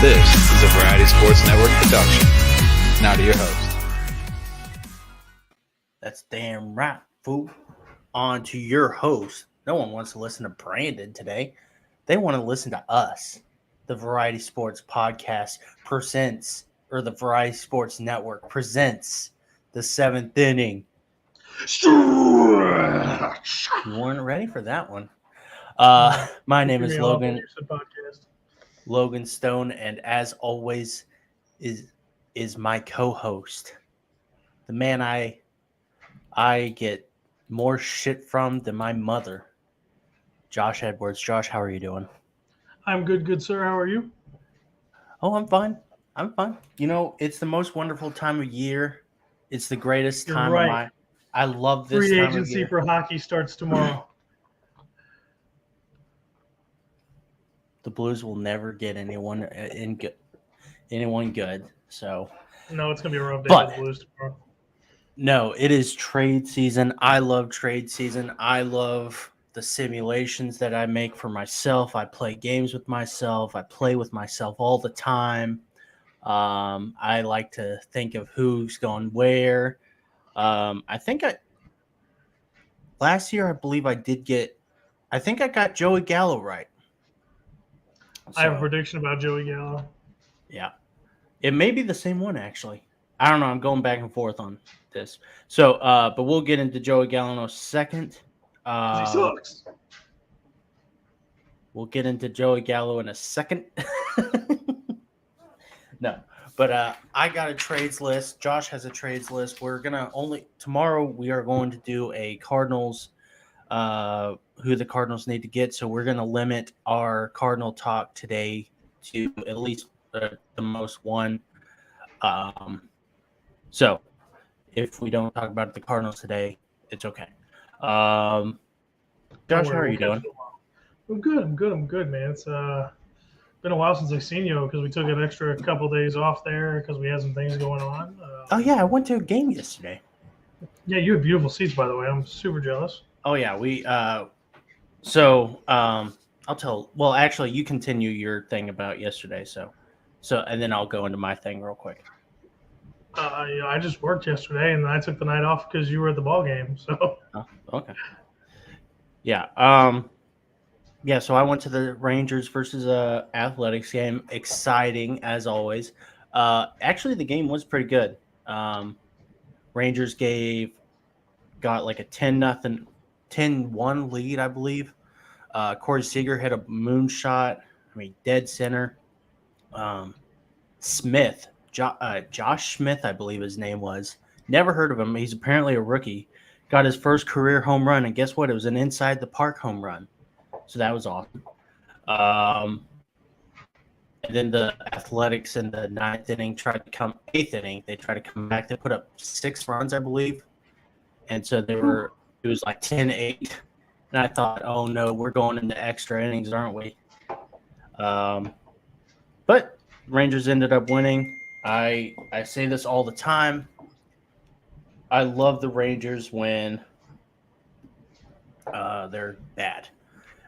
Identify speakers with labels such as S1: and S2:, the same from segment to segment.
S1: This is a Variety Sports Network production. Now to your host.
S2: That's damn right, fool. On to your host. No one wants to listen to Brandon today. They want to listen to us. The Variety Sports Podcast presents, or the Variety Sports Network presents the seventh inning. You weren't ready for that one. My name is Logan Stone, and as always, is my co-host, the man I get more shit from than my mother, Josh Edwards. Josh, how are you doing?
S3: I'm good, sir. How are you?
S2: Oh, I'm fine. You know, it's the most wonderful time of year. It's the greatest
S3: You're
S2: time
S3: right.
S2: of my. I love this
S3: Free
S2: time of
S3: agency
S2: year.
S3: for hockey starts tomorrow.
S2: The Blues will never get anyone good. So
S3: No, it's gonna be a rough day
S2: But-
S3: for the Blues tomorrow.
S2: no, it is trade season. I love trade season. I love the simulations that I make for myself. I play games with myself. I play with myself all the time. I like to think of who's going where. Last year I believe I got Joey Gallo right.
S3: I have a
S2: So,
S3: prediction about Joey Gallo.
S2: yeah. It may be the same one, actually. I don't know. I'm going back and forth on this. So, but we'll get into Joey Gallo in a second.
S3: He sucks.
S2: We'll get into Joey Gallo in a second. No, but I got a trades list. Josh has a trades list. Tomorrow we are going to do a Cardinals, who the Cardinals need to get. So we're going to limit our Cardinal talk today to at least the most one. So if we don't talk about the Cardinals today, it's okay. Josh, how are you doing?
S3: I'm good, man. It's been a while since I've seen you because we took an extra couple days off there because we had some things going on.
S2: Oh yeah, I went to a game yesterday.
S3: Yeah, you had beautiful seats, by the way. I'm super jealous.
S2: Oh yeah, I'll tell. Well, actually, you continue your thing about yesterday. So, and then I'll go into my thing real quick.
S3: I just worked yesterday and I took the night off because you were at the ball game. So.
S2: Oh, okay. Yeah. Yeah. So I went to the Rangers versus Athletics game. Exciting as always. Actually, the game was pretty good. Rangers got like a 10-0, 10-1 lead, I believe. Corey Seager hit a moonshot. Dead center. Smith, Josh Smith, I believe his name was. Never heard of him. He's apparently a rookie. Got his first career home run, and guess what? It was an inside the park home run. So that was awesome. And then the Athletics in the eighth inning, they tried to come back. They put up 6 runs, I believe. And so it was like 10-8. And I thought, oh no, we're going into extra innings, aren't we? But Rangers ended up winning. I say this all the time. I love the Rangers when they're bad.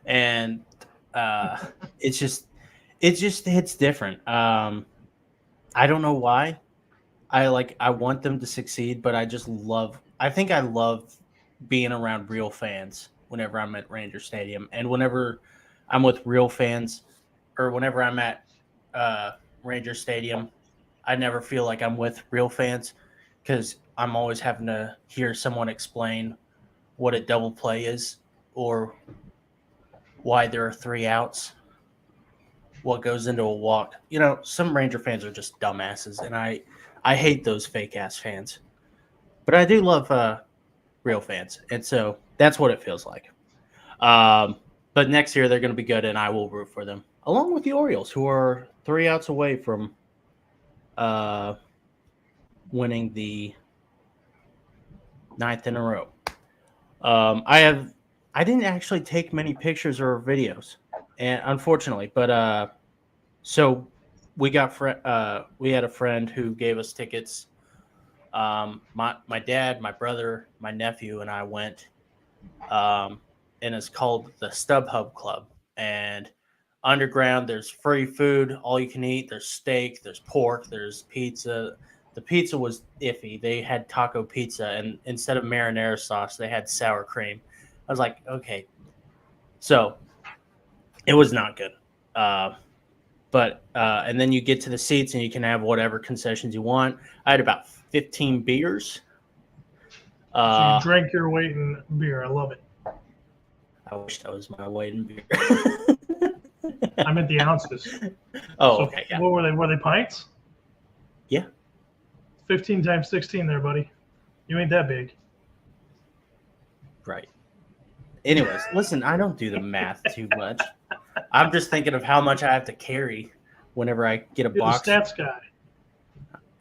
S2: And it just hits different. I don't know why. I want them to succeed, but I think I love being around real fans whenever I'm at Ranger Stadium. And whenever I'm with real fans, or whenever I'm at Ranger Stadium, I never feel like I'm with real fans because I'm always having to hear someone explain what a double play is or why there are 3 outs, what goes into a walk. You know, some Ranger fans are just dumbasses, and I hate those fake-ass fans. But I do love real fans, and so that's what it feels like. But next year they're going to be good, and I will root for them, along with the Orioles, who are 3 outs away from winning the 9th in a row. I didn't actually take many pictures or videos, and unfortunately, but so we had a friend who gave us tickets. My dad, my brother, my nephew, and I went, and it's called the StubHub Club, and Underground, there's free food, all you can eat. There's steak, there's pork, there's pizza. The pizza was iffy. They had taco pizza, and instead of marinara sauce, they had sour cream. I was like, okay. So it was not good. And then you get to the seats, and you can have whatever concessions you want. I had about 15 beers.
S3: So you drank your weight in beer. I love it.
S2: I wish that was my weight in beer.
S3: I meant the ounces.
S2: Oh,
S3: So
S2: okay. Yeah.
S3: what were they? Were they pints?
S2: Yeah.
S3: 15 times 16 there, buddy. You ain't that big.
S2: Right. Anyways, listen, I don't do the math too much. I'm just thinking of how much I have to carry whenever I get a
S3: You're
S2: box.
S3: the stats guy.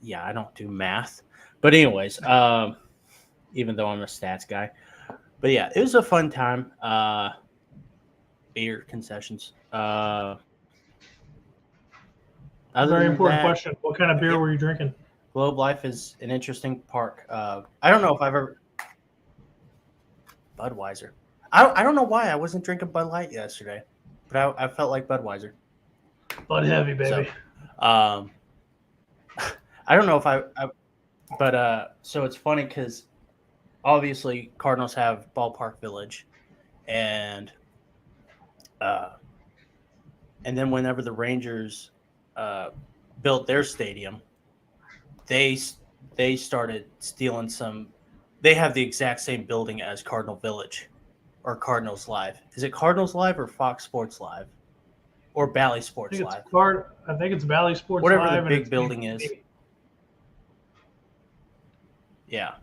S2: Yeah, I don't do math. But anyways, even though I'm a stats guy. But yeah, it was a fun time. Beer concessions. Other
S3: Very
S2: than
S3: important
S2: that,
S3: question. What kind of beer were you drinking?
S2: Globe Life is an interesting park. I don't know if I've ever Budweiser. I don't know why I wasn't drinking Bud Light yesterday, but I felt like Budweiser.
S3: Bud Heavy, baby.
S2: So, I don't know if but so it's funny because obviously Cardinals have Ballpark Village, and then whenever the Rangers built their stadium, they started stealing some. They have the exact same building as Cardinal Village or Cardinals Live. Is it Cardinals Live or Fox Sports Live or Bally Sports Live?
S3: I think it's Valley Sports
S2: Whatever
S3: Live.
S2: the big building is. Yeah.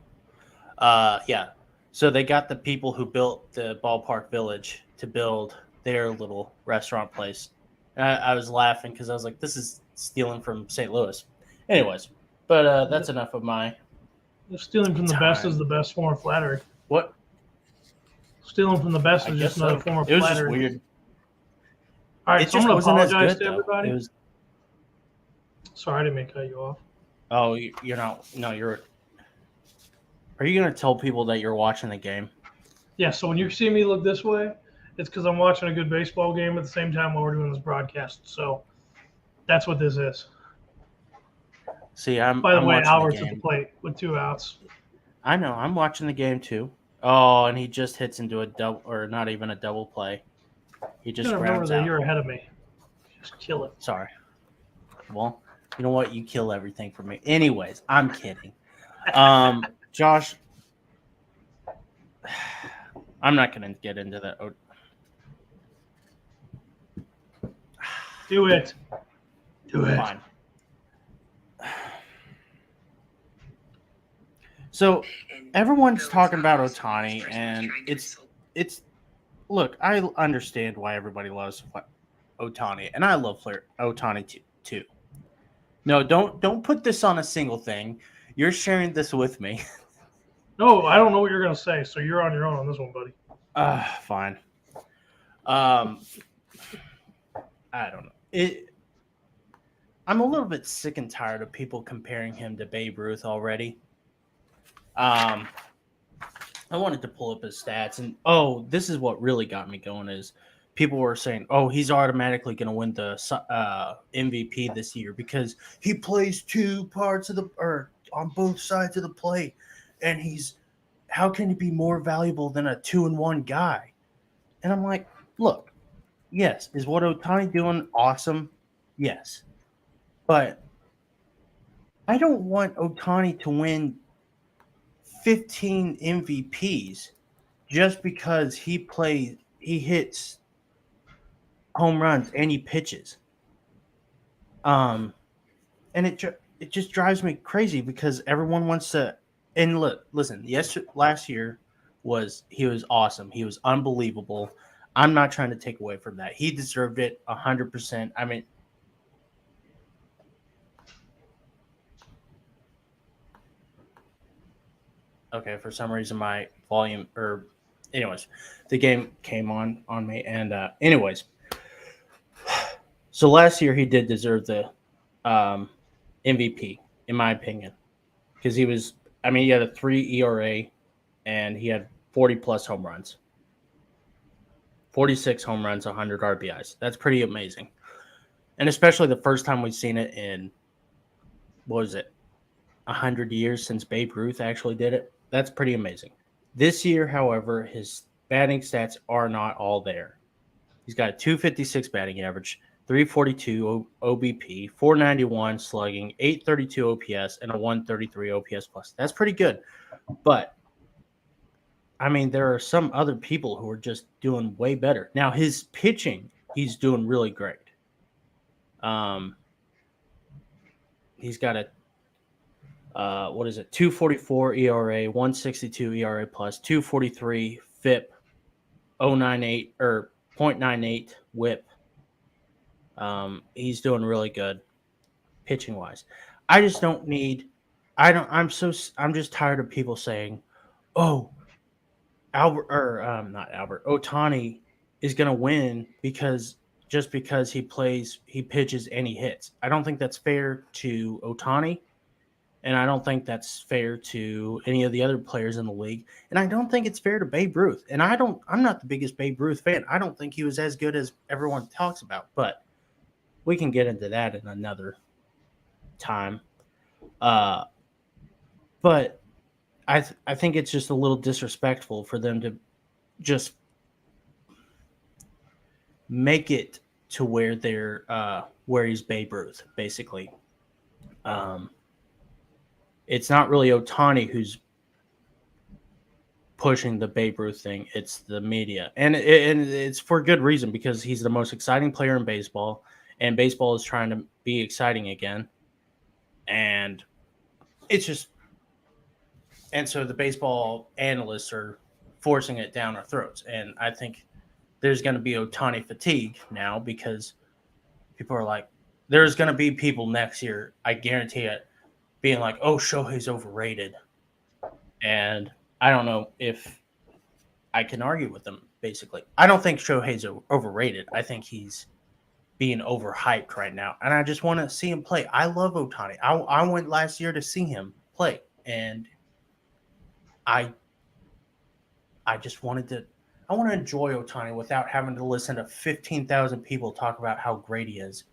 S2: Yeah. So they got the people who built the Ballpark Village to build their little restaurant place. And I was laughing because I was like, this is stealing from St. Louis. Anyways, but that's enough of my
S3: Stealing from the best is the best form of flattery.
S2: What?
S3: Stealing from the best
S2: I
S3: is
S2: guess
S3: just another
S2: so.
S3: form of
S2: It was
S3: flattery.
S2: just weird.
S3: All right,
S2: It
S3: so I'm
S2: just
S3: going to
S2: wasn't as
S3: apologize
S2: good,
S3: to
S2: though.
S3: everybody.
S2: It was.
S3: Sorry, I didn't mean to cut you off.
S2: Oh, you're not. No, you're. Are you going to tell people that you're watching the game?
S3: Yeah, so when you see me look this way, it's because I'm watching a good baseball game at the same time while we're doing this broadcast. So that's what this is.
S2: See, I'm.
S3: By the
S2: I'm
S3: way,
S2: watching
S3: Albert's
S2: the
S3: at
S2: game.
S3: the plate with 2 outs.
S2: I know. I'm watching the game too. Oh, and he just hits into a double, or not even a double play. He
S3: You
S2: just
S3: gotta remember
S2: grounds
S3: that
S2: out.
S3: you're ahead of me. Just kill it.
S2: Sorry. Well, you know what? You kill everything for me. Anyways, I'm kidding. Josh, I'm not going to get into that.
S3: Do it. Do it.
S2: Fine. So everyone's talking about Ohtani, and it's look, I understand why everybody loves Ohtani, and I love Ohtani too. No, don't put this on a single thing. You're sharing this with me.
S3: No, I don't know what you're gonna say, so you're on your own on this one, buddy.
S2: Fine. I don't know. I'm a little bit sick and tired of people comparing him to Babe Ruth already. I wanted to pull up his stats, and this is what really got me going. Is people were saying, he's automatically going to win the MVP this year because he plays two parts of on both sides of the plate, and how can he be more valuable than a 2-in-1 guy? And I'm like, look, yes, is what Ohtani doing awesome? Yes, but I don't want Ohtani to win 15 MVPs just because he hits home runs and he pitches. And it just drives me crazy because everyone wants to. And listen, last year he was awesome. He was unbelievable. I'm not trying to take away from that. He deserved it 100%. I mean, okay, for some reason my volume anyways, the game came on me, and anyways, so last year he did deserve the MVP in my opinion because he had a 3 ERA and he had 40 plus home runs. 46 home runs, 100 RBIs. That's pretty amazing. And especially the first time we've seen it in, what was it, 100 years since Babe Ruth actually did it. That's pretty amazing. This year, however, his batting stats are not all there. He's got a 256 batting average, 342 OBP, 491 slugging, 832 OPS, and a 133 OPS plus. That's pretty good. But, I mean, there are some other people who are just doing way better. Now, his pitching, he's doing really great. He's got a 244 ERA, 162 ERA plus, 243 FIP, 098 or 0.98 WHIP. He's doing really good pitching wise. I just don't need. I'm just tired of people saying, "Oh, Ohtani is going to win because he pitches and he hits." I don't think that's fair to Ohtani. And I don't think that's fair to any of the other players in the league. And I don't think it's fair to Babe Ruth. And I'm not the biggest Babe Ruth fan. I don't think he was as good as everyone talks about. But we can get into that in another time. But I think it's just a little disrespectful for them to just make it to where they're where he's Babe Ruth, basically. It's not really Ohtani who's pushing the Babe Ruth thing. It's the media. And it's for good reason because he's the most exciting player in baseball, and baseball is trying to be exciting again. And it's just – and so the baseball analysts are forcing it down our throats. And I think there's going to be Ohtani fatigue now because people are like – there's going to be people next year, I guarantee it, being like, oh, Shohei's overrated. And I don't know if I can argue with them, basically. I don't think Shohei's overrated. I think he's being overhyped right now. And I just want to see him play. I love Ohtani. I went last year to see him play. And I just wanted to – I want to enjoy Ohtani without having to listen to 15,000 people talk about how great he is.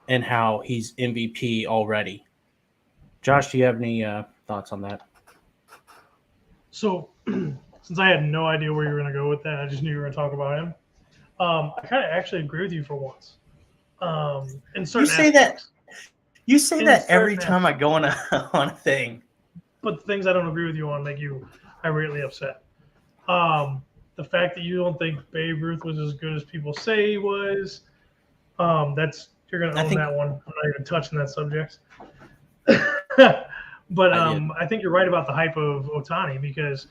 S2: And how he's MVP already. Josh, do you have any thoughts on that?
S3: So, since I had no idea where you were going to go with that, I just knew you were going to talk about him. I kind of actually agree with you for once. In certain aspects.
S2: You say that every time I go on a thing.
S3: But the things I don't agree with you on make you irately upset. The fact that you don't think Babe Ruth was as good as people say he was, you're going to own that one. I'm not even touching that subject. But I think you're right about the hype of Ohtani because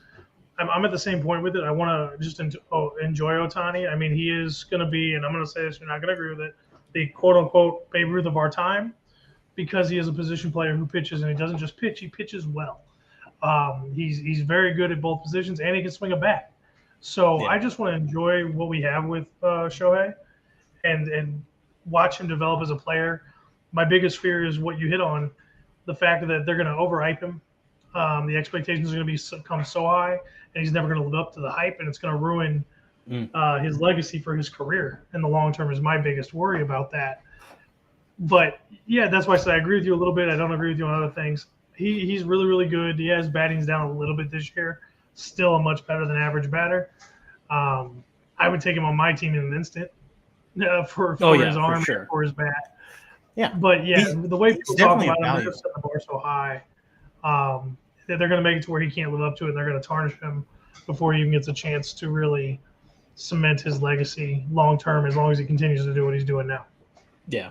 S3: I'm at the same point with it. I want to just enjoy Ohtani. I mean, he is going to be, and I'm going to say this, you're not going to agree with it, the quote-unquote Babe Ruth of our time because he is a position player who pitches, and he doesn't just pitch, he pitches well. He's very good at both positions, and he can swing a bat. So yeah. I just want to enjoy what we have with Shohei and watch him develop as a player. My biggest fear is what you hit on, the fact that they're going to overhype him. The expectations are going to come so high, and he's never going to live up to the hype, and it's going to ruin his legacy for his career in the long term is my biggest worry about that. But, yeah, that's why I say I agree with you a little bit. I don't agree with you on other things. He's really, really good. He has batting's down a little bit this year. Still a much better than average batter. I would take him on my team in an instant for his arm, for his bat.
S2: Yeah,
S3: but the way people talk about him, they're setting the bar so high that they're going to make it to where he can't live up to it. And they're going to tarnish him before he even gets a chance to really cement his legacy long term, as long as he continues to do what he's doing now.
S2: Yeah.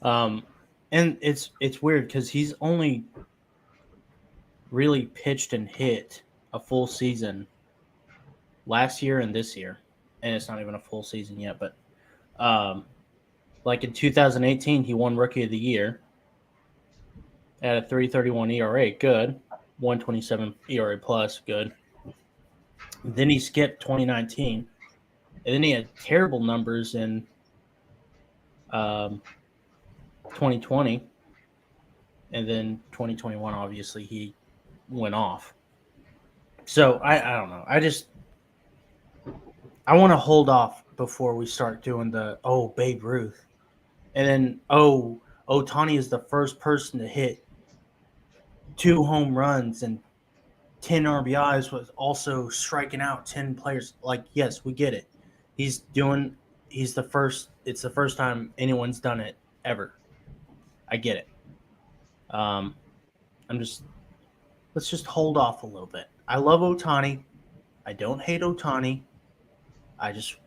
S2: And it's weird because he's only really pitched and hit a full season last year and this year, and it's not even a full season yet, but. Like in 2018, he won Rookie of the Year at a 3.31 ERA, good. 1.27 ERA plus, good. Then he skipped 2019, and then he had terrible numbers in 2020, and then 2021. Obviously, he went off. So I don't know. I want to hold off before we start doing the Babe Ruth, and then Otani is the first person to hit 2 home runs and 10 RBIs was also striking out 10 players. Like, yes, we get it. He's doing. He's the first. It's the first time anyone's done it ever. I get it. Um, I'm just. Let's just hold off a little bit. I love Otani. I don't hate Otani. I just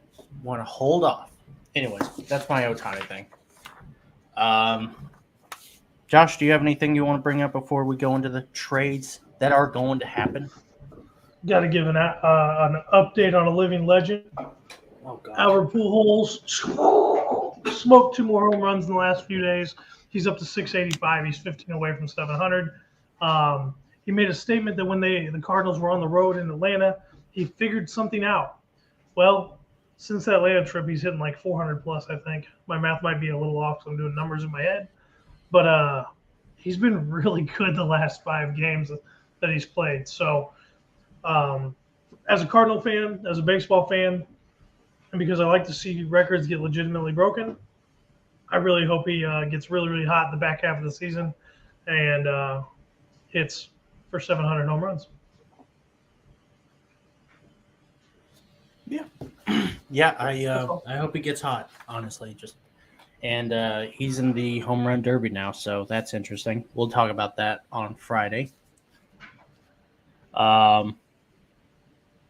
S2: want to hold off. Anyways, that's my Otani thing. Um, Josh, do you have anything you want to bring up before we go into the trades that are going to happen?
S3: Got to give an update on a living legend.
S2: Oh God.
S3: Albert Pujols smoked 2 more home runs in the last few days. He's up to 685. He's 15 away from 700. He made a statement that when the Cardinals were on the road in Atlanta, he figured something out. Well, since that Atlanta trip, he's hitting like 400 plus, I think. My math might be a little off because I'm doing numbers in my head. But he's been really good the last 5 games that he's played. So as a Cardinal fan, as a baseball fan, and because I like to see records get legitimately broken, I really hope he gets really, really hot in the back half of the season and hits for 700 home runs.
S2: Yeah. Yeah, I hope he gets hot, honestly. And he's in the home run derby now, so that's interesting. We'll talk about that on Friday.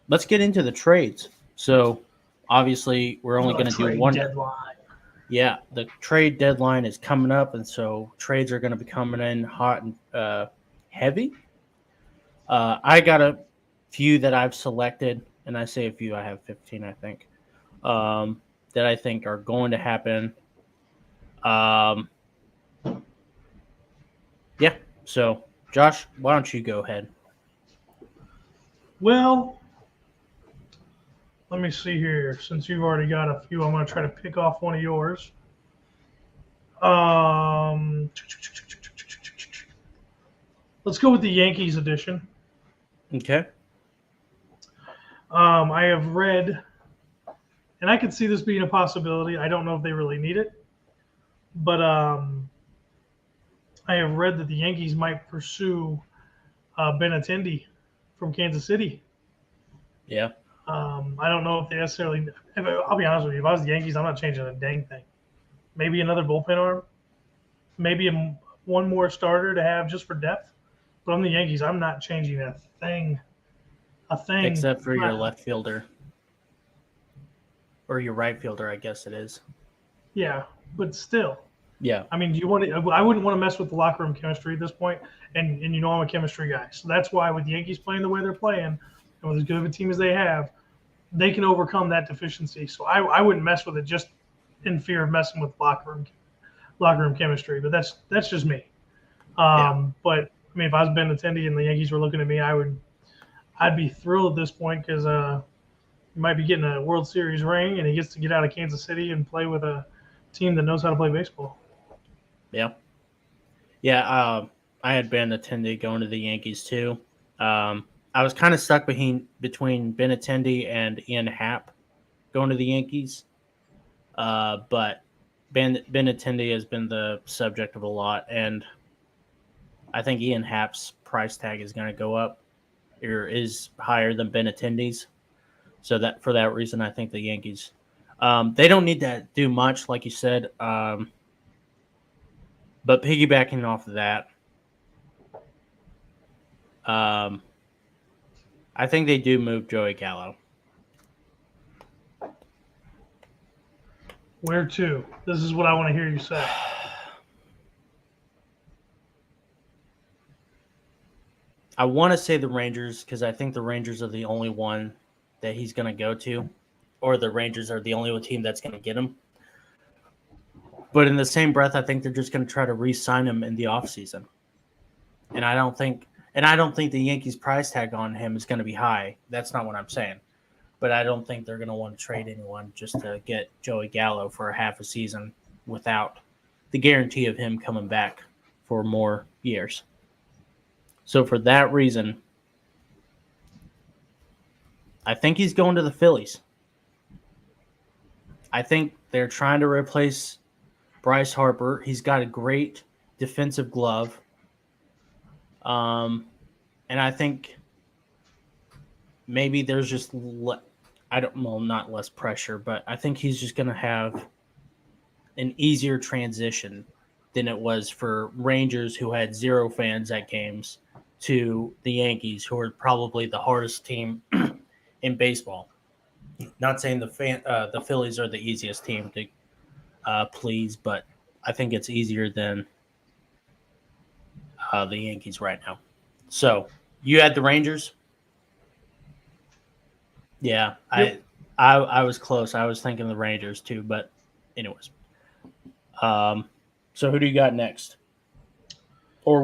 S2: Let's get into the trades. So obviously we're only going to do one
S3: deadline.
S2: Yeah, the trade deadline is coming up, and so trades are going to be coming in hot and heavy. I got a few that I've selected, and I say a few, I have 15, I think, that I think are going to happen. Yeah, so Josh, why don't you go ahead?
S3: Well, let me see here. Since you've already got a few, I'm going to try to pick off one of yours. Let's go with the Yankees edition.
S2: Okay.
S3: I have read, and I could see this being a possibility. I don't know if they really need it, but I have read that the Yankees might pursue Benintendi from Kansas City.
S2: Yeah.
S3: I don't know if they necessarily. I'll be honest with you. If I was the Yankees, I'm not changing a dang thing. Maybe another bullpen arm. Maybe one more starter to have just for depth. But I'm the Yankees. I'm not changing a thing.
S2: Except for your left fielder. Or your right fielder, I guess it is.
S3: Yeah, but still.
S2: Yeah.
S3: I mean, do you want to? I wouldn't want to mess with the locker room chemistry at this point, and you know I'm a chemistry guy, so that's why with the Yankees playing the way they're playing, and with as good of a team as they have, they can overcome that deficiency. So I wouldn't mess with it just in fear of messing with locker room chemistry. But that's just me. But I mean, if I was Benintendi and the Yankees were looking at me, I'd be thrilled at this point because he might be getting a World Series ring, and he gets to get out of Kansas City and play with a team that knows how to play baseball.
S2: Yeah. Yeah, I had Benintendi going to the Yankees too. I was kind of stuck between Benintendi and Ian Happ going to the Yankees. But Benintendi has been the subject of a lot, and I think Ian Happ's price tag is going to go up, or is higher than Benintendi's. So that for that reason, I think the Yankees, they don't need to do much, like you said. But piggybacking off of that, I think they do move Joey Gallo.
S3: Where to? This is what I want to hear you say.
S2: I want to say the Rangers because I think the Rangers are the only one that he's going to go to, or the Rangers are the only team that's going to get him. But in the same breath, I think they're just going to try to re-sign him in the offseason. And I don't think the Yankees price tag on him is going to be high. That's not what I'm saying. But I don't think they're going to want to trade anyone just to get Joey Gallo for a half a season without the guarantee of him coming back for more years. So for that reason, I think he's going to the Phillies. I think they're trying to replace Bryce Harper. He's got a great defensive glove. And I think maybe there's just not less pressure, but I think he's just going to have an easier transition than it was for Rangers, who had 0 fans at games, to the Yankees, who are probably the hardest team in baseball. Not saying the Phillies are the easiest team to please, but I think it's easier than the Yankees right now. So you had the Rangers. Yeah,
S3: Yep.
S2: I was close. I was thinking the Rangers too, but anyways. So who do you got next? Or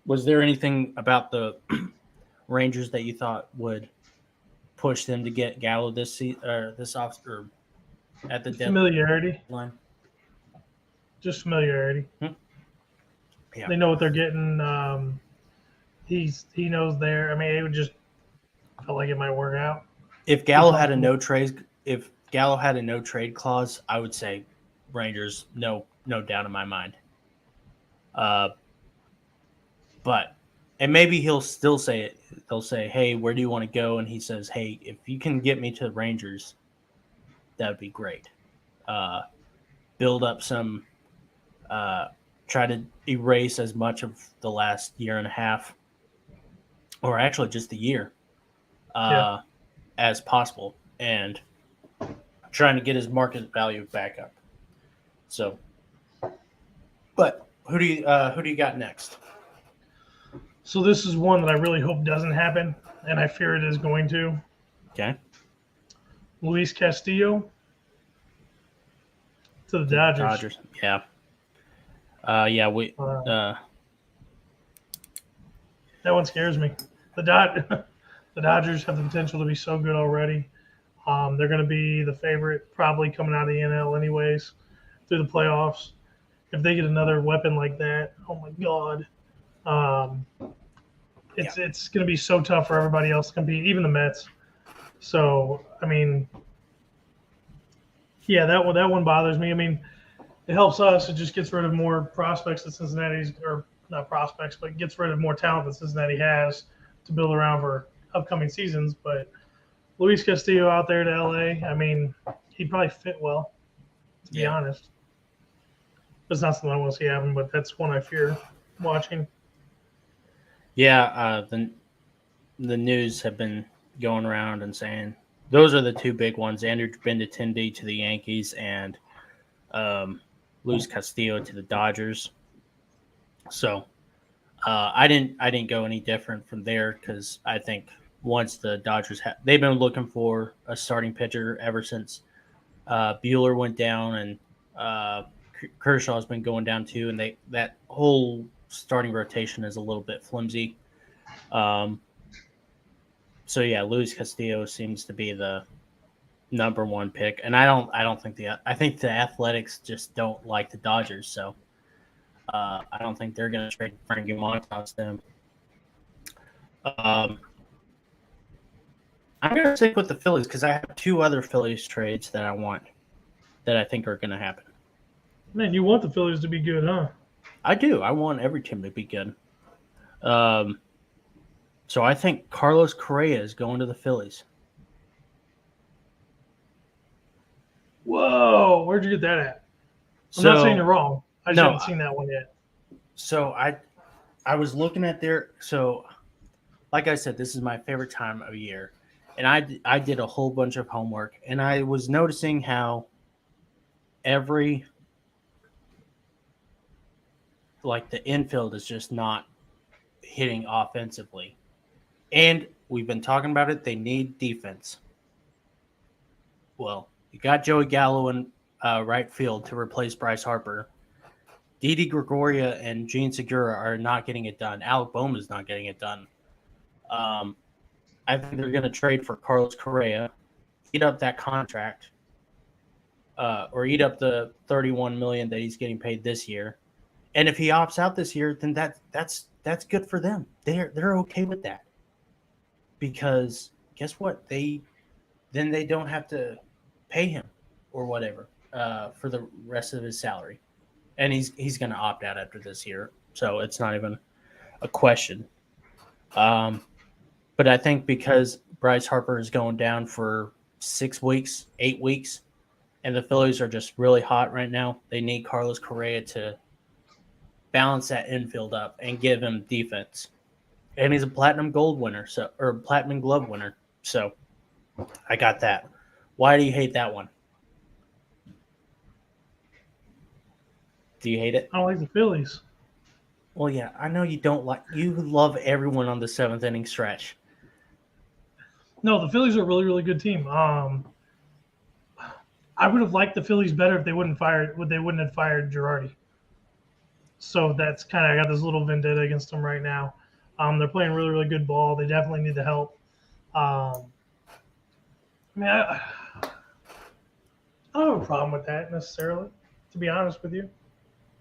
S2: was there anything about the Rangers that you thought would push them to get Gallo this off or at the
S3: Familiarity,
S2: deadline?
S3: just familiarity.
S2: Yeah.
S3: They know what they're getting. He knows there. I mean, it would just felt like it might work out.
S2: If Gallo had a no trade clause, I would say Rangers, no doubt in my mind. But and maybe he'll still say it. They'll say, "Hey, where do you want to go?" And he says, "Hey, if you can get me to the Rangers, that would be great. Build up some, try to erase as much of the last year and a half, or actually just a year, as possible, and trying to get his market value back up." So, but who do you got next?
S3: So this is one that I really hope doesn't happen, and I fear it is going to.
S2: Okay.
S3: Luis Castillo to the Dodgers.
S2: Yeah. We.
S3: That one scares me. The Dodgers have the potential to be so good already. They're going to be the favorite, probably coming out of the NL anyways, through the playoffs. If they get another weapon like that, oh my God. It's going to be so tough for everybody else to compete, even the Mets. So, I mean, yeah, that one bothers me. I mean, it helps us. It just gets rid of more prospects that Cincinnati's, or not prospects, but gets rid of more talent that Cincinnati has to build around for upcoming seasons. But Luis Castillo out there to LA, I mean, he'd probably fit well, to be honest. It's not something I want to see happen, but that's one I fear watching.
S2: Yeah, the news have been going around and saying those are the two big ones: Andrew Benintendi to the Yankees and Luis Castillo to the Dodgers. So I didn't go any different from there because I think once the Dodgers they've been looking for a starting pitcher ever since Bueller went down and Kershaw's been going down too, and that whole starting rotation is a little bit flimsy. So yeah, Luis Castillo seems to be the number one pick, and I think the Athletics just don't like the Dodgers, so I don't think they're going to trade Frankie Montas to them. I'm going to stick with the Phillies because I have 2 other Phillies trades that I think are going to happen.
S3: Man, you want the Phillies to be good, huh?
S2: I do. I want every team to be good. So I think Carlos Correa is going to the Phillies.
S3: Whoa, where'd you get that at? I'm not saying you're wrong. I just haven't seen that one yet.
S2: So I was looking at so like I said, this is my favorite time of year. And I did a whole bunch of homework, and I was noticing how the infield is just not hitting offensively. And we've been talking about it. They need defense. Well, you got Joey Gallo in right field to replace Bryce Harper. Didi Gregoria and Gene Segura are not getting it done. Alec Boehm's not getting it done. I think they're going to trade for Carlos Correa, eat up that contract, or eat up the $31 million that he's getting paid this year. And if he opts out this year, then that's good for them. They're okay with that. Because guess what? Then they don't have to pay him or whatever for the rest of his salary, and he's going to opt out after this year, so it's not even a question. Um, but I think because Bryce Harper is going down for 6 weeks, 8 weeks, and the Phillies are just really hot right now, they need Carlos Correa to balance that infield up and give him defense. And he's a platinum gold winner, or platinum glove winner. So I got that. Why do you hate that one? Do you hate it?
S3: I don't like the Phillies.
S2: Well, yeah, I know you don't like. You love everyone on the seventh inning stretch.
S3: No, the Phillies are a really, really good team. I would have liked the Phillies better if they wouldn't have fired Girardi. So that's kind of, I got this little vendetta against them right now. They're playing really, really good ball. They definitely need the help. I don't have a problem with that necessarily, to be honest with you.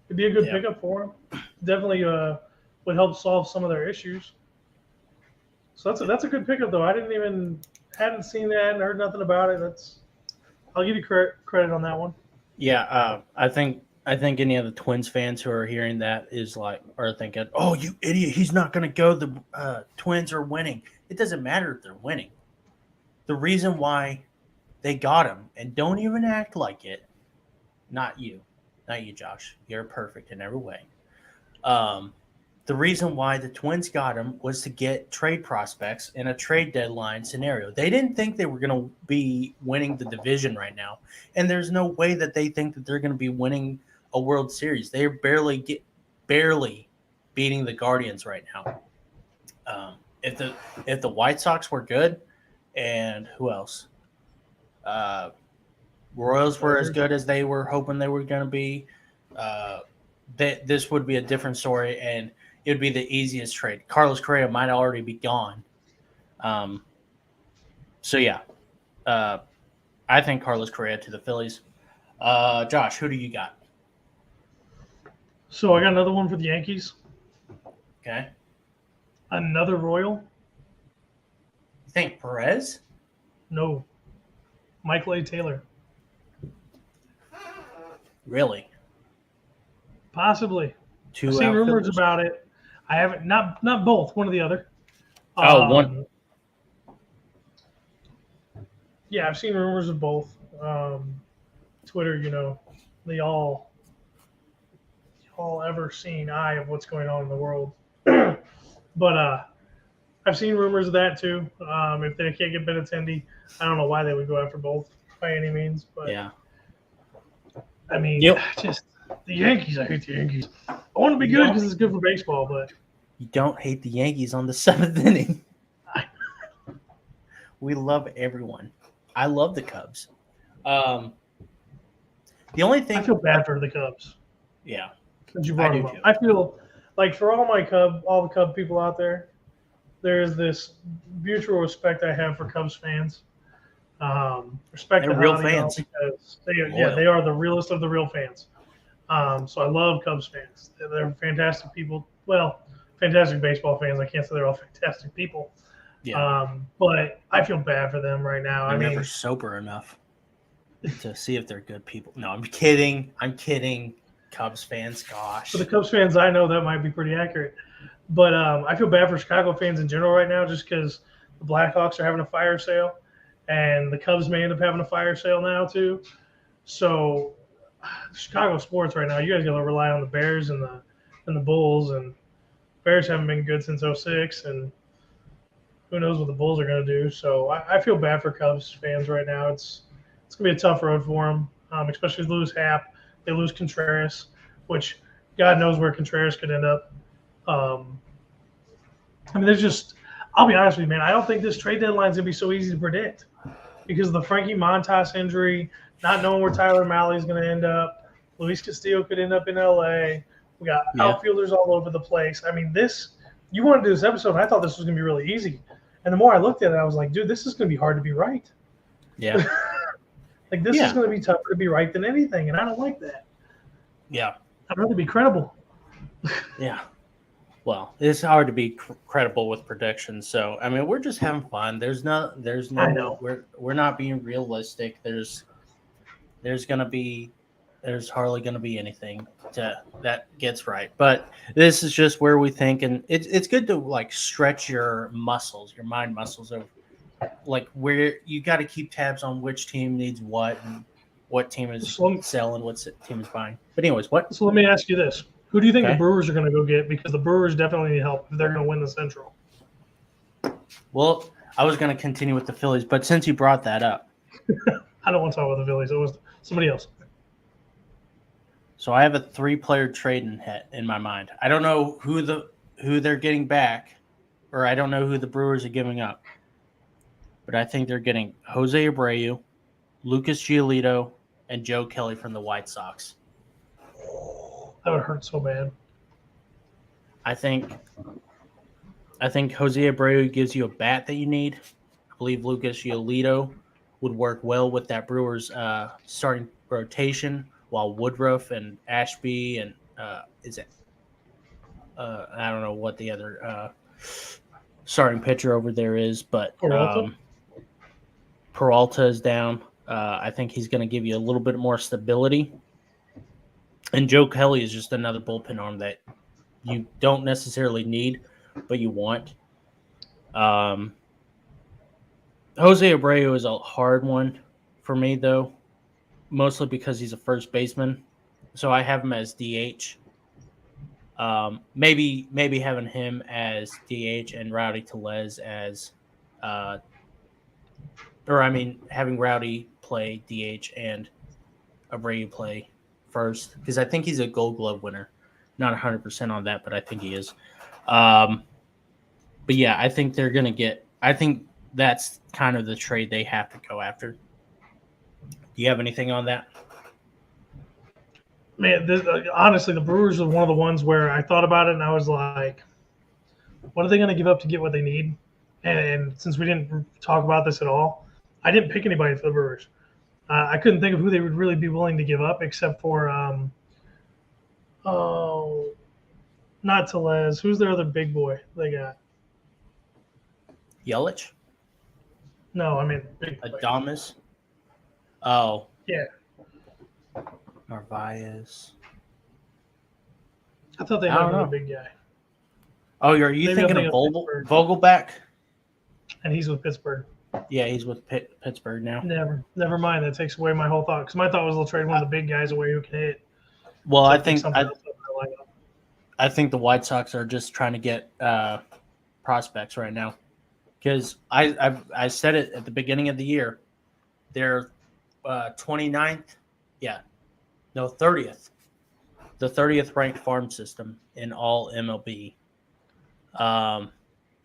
S3: It'd be a good pickup for them. Definitely would help solve some of their issues. So that's a good pickup, though. Hadn't seen that and heard nothing about it. I'll give you credit on that one.
S2: Yeah, I think any of the Twins fans who are hearing that are thinking, "Oh, you idiot! He's not going to go. The Twins are winning. It doesn't matter if they're winning. The reason why they got him, and don't even act like it. Not you, Josh. You're perfect in every way. The reason why the Twins got him was to get trade prospects in a trade deadline scenario. They didn't think they were going to be winning the division right now, and there's no way that they think that they're going to be winning a World Series. They're barely beating the Guardians right now. If the White Sox were good, and who else? Royals were as good as they were hoping they were going to be. This would be a different story, and it would be the easiest trade. Carlos Correa might already be gone. So yeah, I think Carlos Correa to the Phillies. Josh, who do you got?
S3: So I got another one for the Yankees.
S2: Okay.
S3: Another Royal.
S2: You think Perez?
S3: No. Michael A. Taylor.
S2: Really?
S3: Possibly.
S2: Two
S3: I've seen rumors
S2: outfielders?
S3: about it. I haven't, not both, one or the other.
S2: One.
S3: Yeah, I've seen rumors of both. Twitter, the all ever seen eye of what's going on in the world. But I've seen rumors of that too. If they can't get Benintendi, I don't know why they would go after both by any means. But
S2: Yeah.
S3: I mean,
S2: Yep.
S3: just the Yankees. I hate the Yankees. I want to be good because it's good for baseball, but
S2: You don't hate the Yankees on the seventh inning. We love everyone. I love the Cubs. The only thing
S3: I feel bad for the Cubs.
S2: Yeah.
S3: Since you brought
S2: I
S3: them
S2: do
S3: up.
S2: too.
S3: I feel like for all the Cub people out there, there is this mutual respect I have for Cubs fans. Respect
S2: They're
S3: the
S2: real
S3: hell, you know,
S2: fans.
S3: because
S2: Loyal.
S3: they are the realest of the real fans. So I love Cubs fans. They're fantastic people. Well, fantastic baseball fans. I can't say they're all fantastic people.
S2: Yeah.
S3: But I feel bad for them right now.
S2: I'm
S3: I mean,
S2: never sober enough to see if they're good people. No, I'm kidding. Cubs fans, gosh.
S3: for the Cubs fans I know, that might be pretty accurate. But I feel bad for Chicago fans in general right now, just because the Blackhawks are having a fire sale, and the Cubs may end up having a fire sale now too. So Chicago sports right now, you guys got to rely on the Bears and the Bulls, and Bears haven't been good since '06, and who knows what the Bulls are going to do. So I feel bad for Cubs fans right now. It's going to be a tough road for them, especially if they lose Hap. They lose Contreras, which God knows where Contreras could end up. I mean, I'll be honest with you, man. I don't think this trade deadline is going to be so easy to predict because of the Frankie Montas injury, not knowing where Tyler Mahle is going to end up. Luis Castillo could end up in LA. We got outfielders all over the place. I mean, you wanted to do this episode, and I thought this was going to be really easy. And the more I looked at it, I was like, dude, this is going to be hard to be right.
S2: Yeah.
S3: This is going to be tougher to be right than anything, and I don't like that.
S2: Yeah.
S3: I'd rather be credible.
S2: Yeah. Well, it's hard to be credible with predictions. So, I mean, we're just having fun. There's no
S3: I know.
S2: we're not being realistic. There's there's hardly gonna be anything that gets right. But this is just where we think, and it's good to like stretch your muscles, your mind muscles of like where you got to keep tabs on which team needs what and what team is
S3: So,
S2: selling, what team is buying. But anyways, what?
S3: so let me ask you this: who do you think the
S2: Okay.
S3: Brewers are going to go get? Because the Brewers definitely need help if they're going to win the Central.
S2: Well, I was going to continue with the Phillies, but since you brought that up,
S3: I don't want to talk about the Phillies. It was somebody else.
S2: so I have a 3-player trade in my mind. I don't know who they're getting back, or I don't know who the Brewers are giving up. But I think they're getting Jose Abreu, Lucas Giolito, and Joe Kelly from the White Sox.
S3: That would hurt so bad.
S2: I think Jose Abreu gives you a bat that you need. I believe Lucas Giolito would work well with that Brewers starting rotation, while Woodruff and Ashby and I don't know what the other starting pitcher over there is, but
S3: Peralta?
S2: Peralta is down. I think he's going to give you a little bit more stability. And Joe Kelly is just another bullpen arm that you don't necessarily need, but you want. Jose Abreu is a hard one for me, though, mostly because he's a first baseman. So I have him as DH. Maybe having him as DH and Rowdy Tellez as, having Rowdy play DH and Abreu play first, because I think he's a Gold Glove winner. Not 100% on that, but I think he is. But yeah, I think they're going to get – I think that's kind of the trade they have to go after. Do you have anything on that?
S3: Man, honestly, the Brewers are one of the ones where I thought about it and I was like, what are they going to give up to get what they need? And since we didn't talk about this at all, I didn't pick anybody for the Brewers. I couldn't think of who they would really be willing to give up except for, not Tellez. Who's their other big boy they got?
S2: Yelich?
S3: No, I mean big boy.
S2: Adames? Oh.
S3: Yeah.
S2: Narvaez.
S3: I thought they had another big guy.
S2: Oh, are you thinking of Vogelback?
S3: And he's with Pittsburgh.
S2: Yeah, he's with Pittsburgh now.
S3: Never mind. That takes away my whole thought. Because my thought was they'll trade one of the big guys away who can hit.
S2: Well, I think the White Sox are just trying to get prospects right now. Because I said it at the beginning of the year. They're 29th. Yeah. No, 30th. The 30th ranked farm system in all MLB.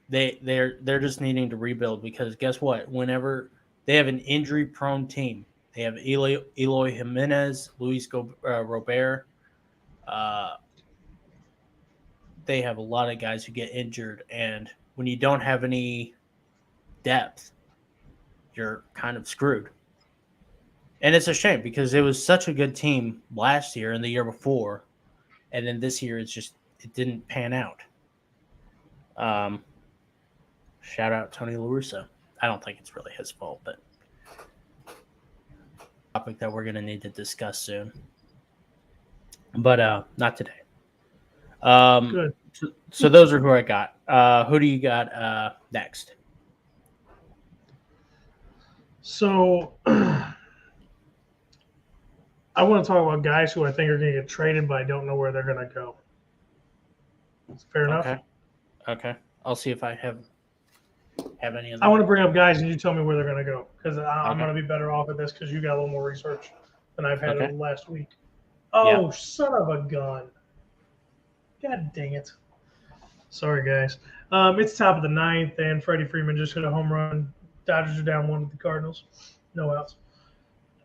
S2: They're just needing to rebuild because guess what? Whenever they have an injury-prone team, they have Eloy Jimenez, Luis Robert. They have a lot of guys who get injured, and when you don't have any depth, you're kind of screwed. And it's a shame because it was such a good team last year and the year before, and then this year it didn't pan out. Shout out Tony La Russa. I don't think it's really his fault, but topic that we're going to need to discuss soon. But not today.
S3: Good.
S2: So those are who I got. Who do you got next?
S3: So I want to talk about guys who I think are going to get traded, but I don't know where they're going to go. Fair enough?
S2: Okay. I'll see if I have any of them.
S3: I want to bring up guys, and you tell me where they're going to go, because I'm going to be better off at this because you got a little more research than I've had last week. Oh, son of a gun. God dang it. Sorry, guys. It's top of the ninth, and Freddie Freeman just hit a home run. Dodgers are down 1 with the Cardinals. No outs.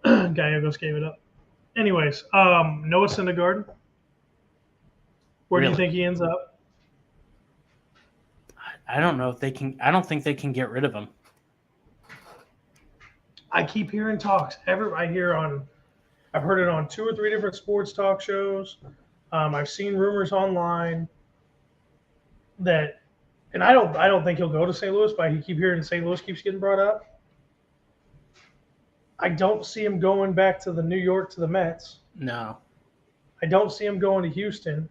S3: Gallegos gave it up. Anyways, Noah Syndergaard. Where do you think he ends up?
S2: I don't know if they can. I don't think they can get rid of him.
S3: I keep hearing talks. I've heard it on 2 or 3 different sports talk shows. I've seen rumors online that, and I don't think he'll go to St. Louis, but I keep hearing St. Louis keeps getting brought up. I don't see him going back to the New York to the Mets.
S2: No.
S3: I don't see him going to Houston.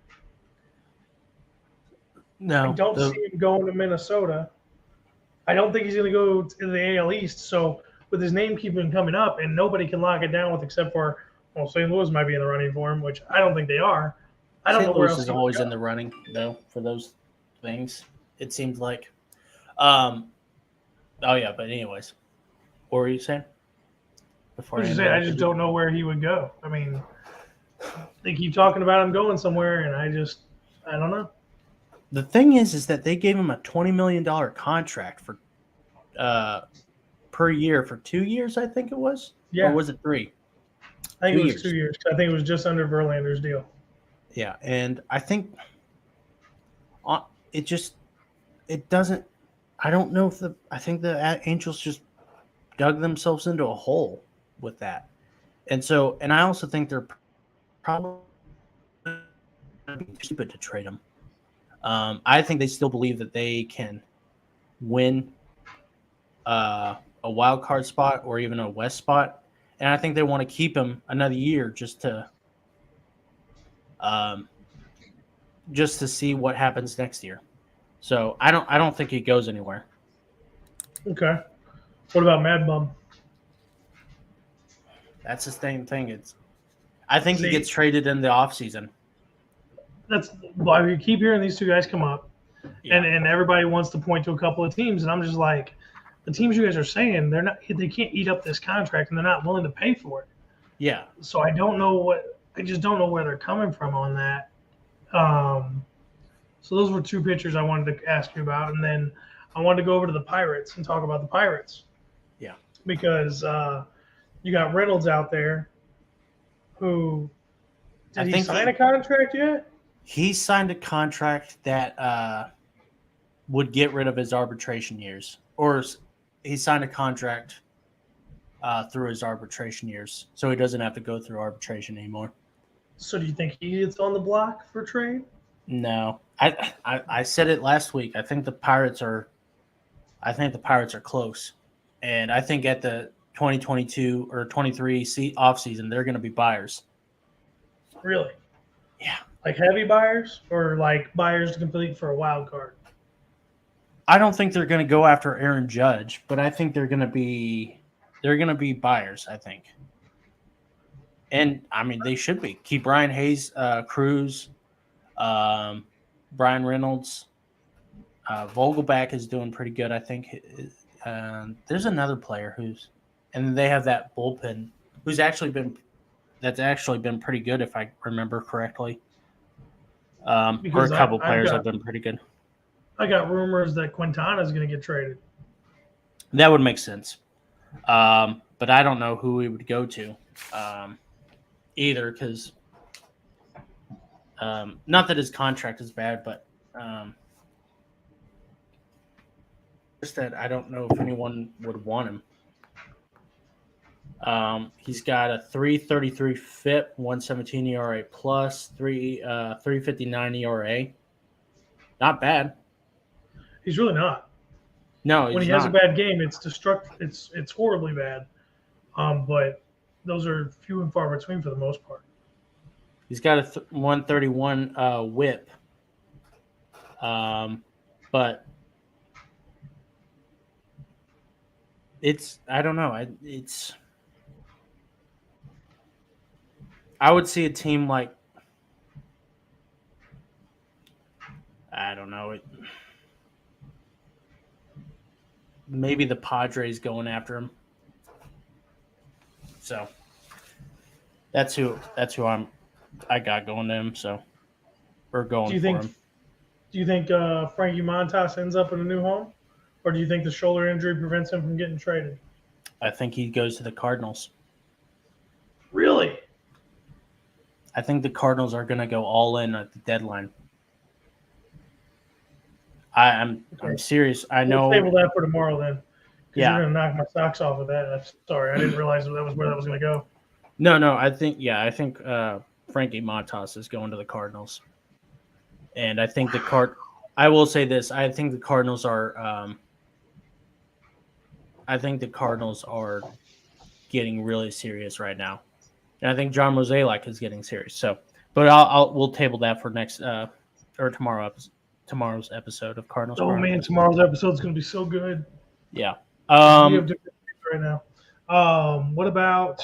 S3: I
S2: No.
S3: don't see him going to Minnesota. I don't think he's going to go to the AL East. So with his name keeping coming up, and nobody can lock it down with except for, well, St. Louis might be in the running for him, which I don't think they are. I don't know
S2: St.
S3: where
S2: Louis
S3: else
S2: is
S3: he would
S2: always
S3: go.
S2: in the running, though, for those things. It seems like. Oh yeah, but anyways, what were you saying? Before
S3: I
S2: I
S3: was just saying, I
S2: interrupted
S3: just
S2: you?
S3: don't know where he would go. I mean, they keep talking about him going somewhere, and I don't know.
S2: The thing is that they gave him a $20 million contract for per year for 2 years, I think it was, or
S3: Yeah,
S2: was it 3?
S3: I think
S2: 2
S3: it was
S2: years.
S3: 2 years. I think it was just under Verlander's deal.
S2: Yeah, and I think it just it doesn't. I don't know if I think the Angels just dug themselves into a hole with that, and I also think they're probably stupid to trade him. I think they still believe that they can win a wild card spot or even a West spot, and I think they want to keep him another year um, just to see what happens next year. So I don't think he goes anywhere.
S3: Okay. What about Mad Bum?
S2: That's the same thing. I think he
S3: See,
S2: gets traded in the offseason.
S3: that's why we keep hearing these two guys come up,
S2: Yeah.
S3: and everybody wants to point to a couple of teams, and I'm just like, the teams you guys are saying they can't eat up this contract, and they're not willing to pay for it.
S2: Yeah.
S3: So I just don't know where they're coming from on that. So those were two pitchers I wanted to ask you about, and then I wanted to go over to the Pirates and talk about the Pirates.
S2: Yeah.
S3: Because you got Reynolds out there, who did he sign a contract yet?
S2: He signed a contract that would get rid of his arbitration years, or he signed a contract through his arbitration years, so he doesn't have to go through arbitration anymore.
S3: So do you think he gets on the block for trade?
S2: No, I said it last week. I think the Pirates are close, and I think at the 2022 or 23 offseason they're going to be buyers.
S3: Really?
S2: Yeah.
S3: Like heavy buyers or like buyers to complete for a wild card?
S2: I don't think they're going to go after Aaron Judge, but I think they're going to be buyers, I think. And I mean, they should be. Keep Brian Hayes, Cruz, Brian Reynolds, Vogelback is doing pretty good, I think. There's another player and they have that bullpen that's actually been pretty good, if I remember correctly. Or a couple players have been pretty good.
S3: I got rumors that Quintana is going to get traded.
S2: That would make sense. But I don't know who he would go to either, because not that his contract is bad, but just that I don't know if anyone would want him. He's got a 3.33 FIP, 1.17 ERA plus, 3.59 ERA. Not bad.
S3: He's really not.
S2: No,
S3: when he has a bad game, it's destructive. It's horribly bad. But those are few and far between for the most part.
S2: He's got a 131 WHIP. But I don't know. I would see a team like, I don't know, maybe the Padres going after him. So that's who I got going to him. So we're going for him.
S3: Do you think Frankie Montas ends up in a new home, or do you think the shoulder injury prevents him from getting traded?
S2: I think he goes to the Cardinals.
S3: Really?
S2: I think the Cardinals are going to go all in at the deadline. I'm serious. I know.
S3: We'll table that for tomorrow then.
S2: Yeah.
S3: You're going to knock my socks off with that. I'm sorry. I didn't realize that was where that was going to go.
S2: No. I think Frankie Montas is going to the Cardinals. And I think I will say this. I think the Cardinals are getting really serious right now, and I think John Mozeliak is getting serious. So, but we'll table that for next or tomorrow's episode of Cardinals.
S3: Oh
S2: Chronicles.
S3: man, tomorrow's episode is going to be so good.
S2: Yeah.
S3: We have different things right now. What about?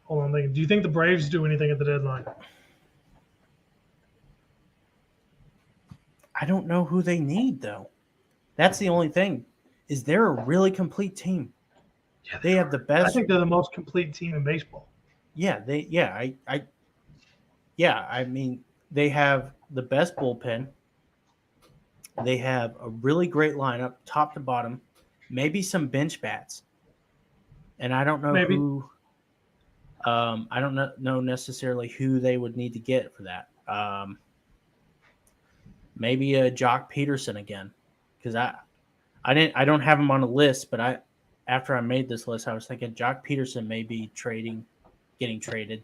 S3: Hold on, I'm thinking. Do you think the Braves do anything at the deadline?
S2: I don't know who they need though. That's the only thing. Is they're a really complete team?
S3: Yeah,
S2: They have the best.
S3: I think they're the most complete team in baseball.
S2: Yeah, I mean, they have the best bullpen. They have a really great lineup, top to bottom. Maybe some bench bats, and I don't know
S3: Maybe.
S2: who. I don't know necessarily who they would need to get for that. Maybe a Jock Peterson again, because I don't have him on a list, but after I made this list, I was thinking Jock Peterson may be getting traded,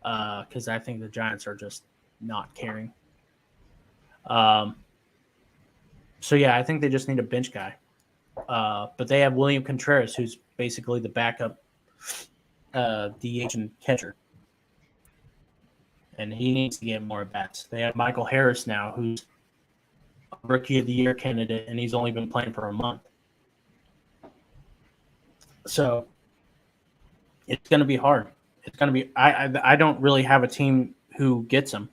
S2: because I think the Giants are just not caring. So yeah, I think they just need a bench guy. But they have William Contreras, who's basically the backup DH and catcher. And he needs to get more at bats. They have Michael Harris now, who's a Rookie of the Year candidate, and he's only been playing for a month. So it's going to be hard. It's going to be. I don't really have a team who gets him.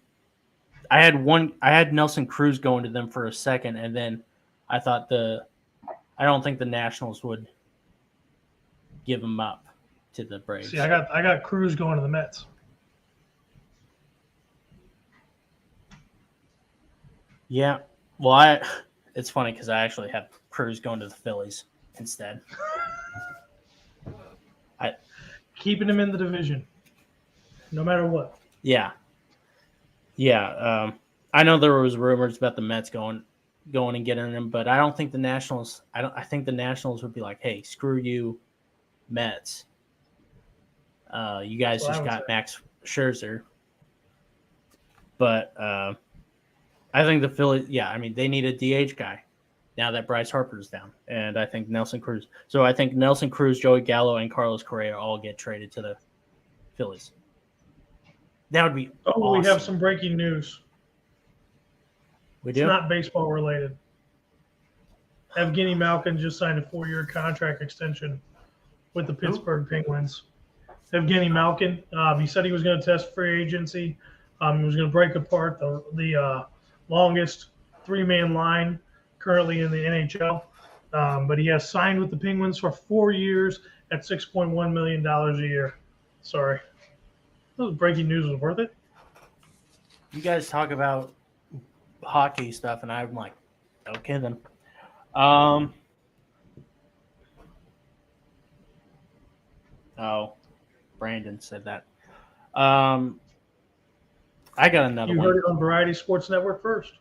S2: I had Nelson Cruz going to them for a second, and then I thought I don't think the Nationals would give him up to the Braves.
S3: See, I got Cruz going to the Mets.
S2: Yeah. Well, it's funny because I actually have Cruz going to the Phillies instead.
S3: Keeping him in the division, no matter what.
S2: Yeah. Yeah. I know there was rumors about the Mets going and getting him, but I don't think the Nationals. I think the Nationals would be like, "Hey, screw you, Mets. You guys just got Max Scherzer." But I think the Phillies. Yeah, I mean, they need a DH guy now that Bryce Harper's down, and I think Nelson Cruz. So I think Nelson Cruz, Joey Gallo, and Carlos Correa all get traded to the Phillies. That would be awesome.
S3: We have some breaking news.
S2: We do?
S3: It's not baseball related. Evgeny Malkin just signed a 4-year contract extension with the Pittsburgh Penguins. Evgeny Malkin, he said he was going to test free agency. He was going to break apart the longest 3-man line currently in the NHL. But he has signed with the Penguins for 4 years at $6.1 million a year. Sorry. Those breaking news was worth it.
S2: You guys talk about hockey stuff, and I'm like, okay then. Oh, Brandon said that. I got another one.
S3: You heard it on Variety Sports Network first.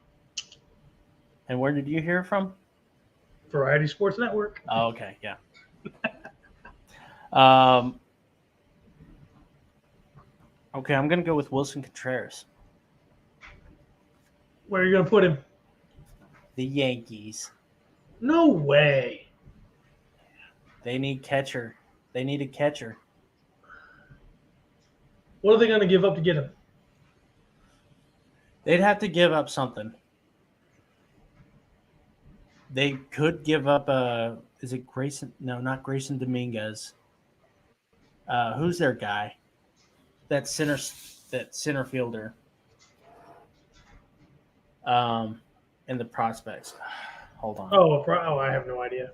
S2: And where did you hear it from?
S3: Variety Sports Network.
S2: Oh, okay, yeah. Okay, I'm going to go with Wilson Contreras.
S3: Where are you going to put him?
S2: The Yankees.
S3: No way.
S2: They need catcher. They need a catcher.
S3: What are they going to give up to get him?
S2: They'd have to give up something. They could give up is it Grayson? No, not Grayson Dominguez. Who's their guy? That center fielder. In the prospects. Hold on.
S3: Oh, I have no idea.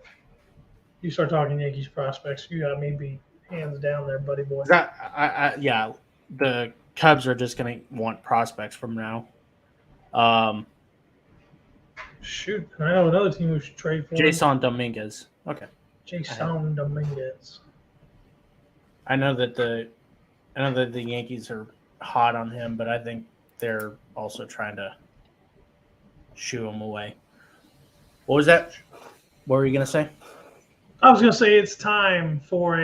S3: You start talking Yankees prospects, you got me beat hands down there, buddy boy.
S2: Yeah, the Cubs are just going to want prospects from now.
S3: Shoot, I know another team we should trade for.
S2: Jason Dominguez. Okay.
S3: Jason Dominguez.
S2: I know that the Yankees are hot on him, but I think they're also trying to shoo him away. What was that? What were you gonna say?
S3: I was gonna say it's time for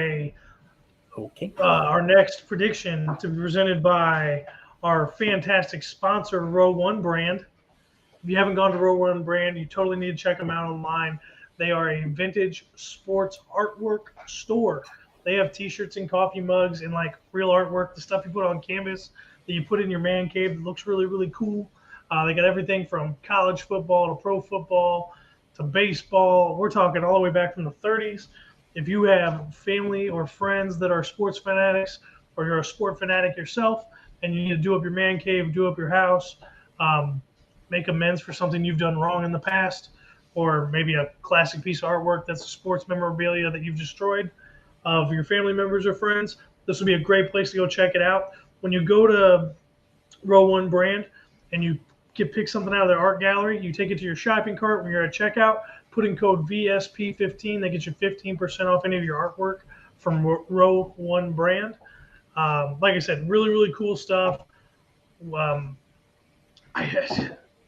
S2: Okay.
S3: Our next prediction to be presented by our fantastic sponsor, Row One Brand. If you haven't gone to Row One Brand, you totally need to check them out online. They are a vintage sports artwork store. They have T-shirts and coffee mugs and like real artwork, the stuff you put on canvas that you put in your man cave that looks really, really cool. They got everything from college football to pro football to baseball. We're talking all the way back from the 30s. If you have family or friends that are sports fanatics, or you're a sport fanatic yourself, and you need to do up your man cave, do up your house, um, make amends for something you've done wrong in the past, or maybe a classic piece of artwork that's a sports memorabilia that you've destroyed of your family members or friends, this would be a great place to go check it out. When you go to Row One Brand and you pick something out of their art gallery, you take it to your shopping cart when you're at checkout, put in code VSP15, that gets you 15% off any of your artwork from Row One Brand. Like I said, really, really cool stuff. Um, I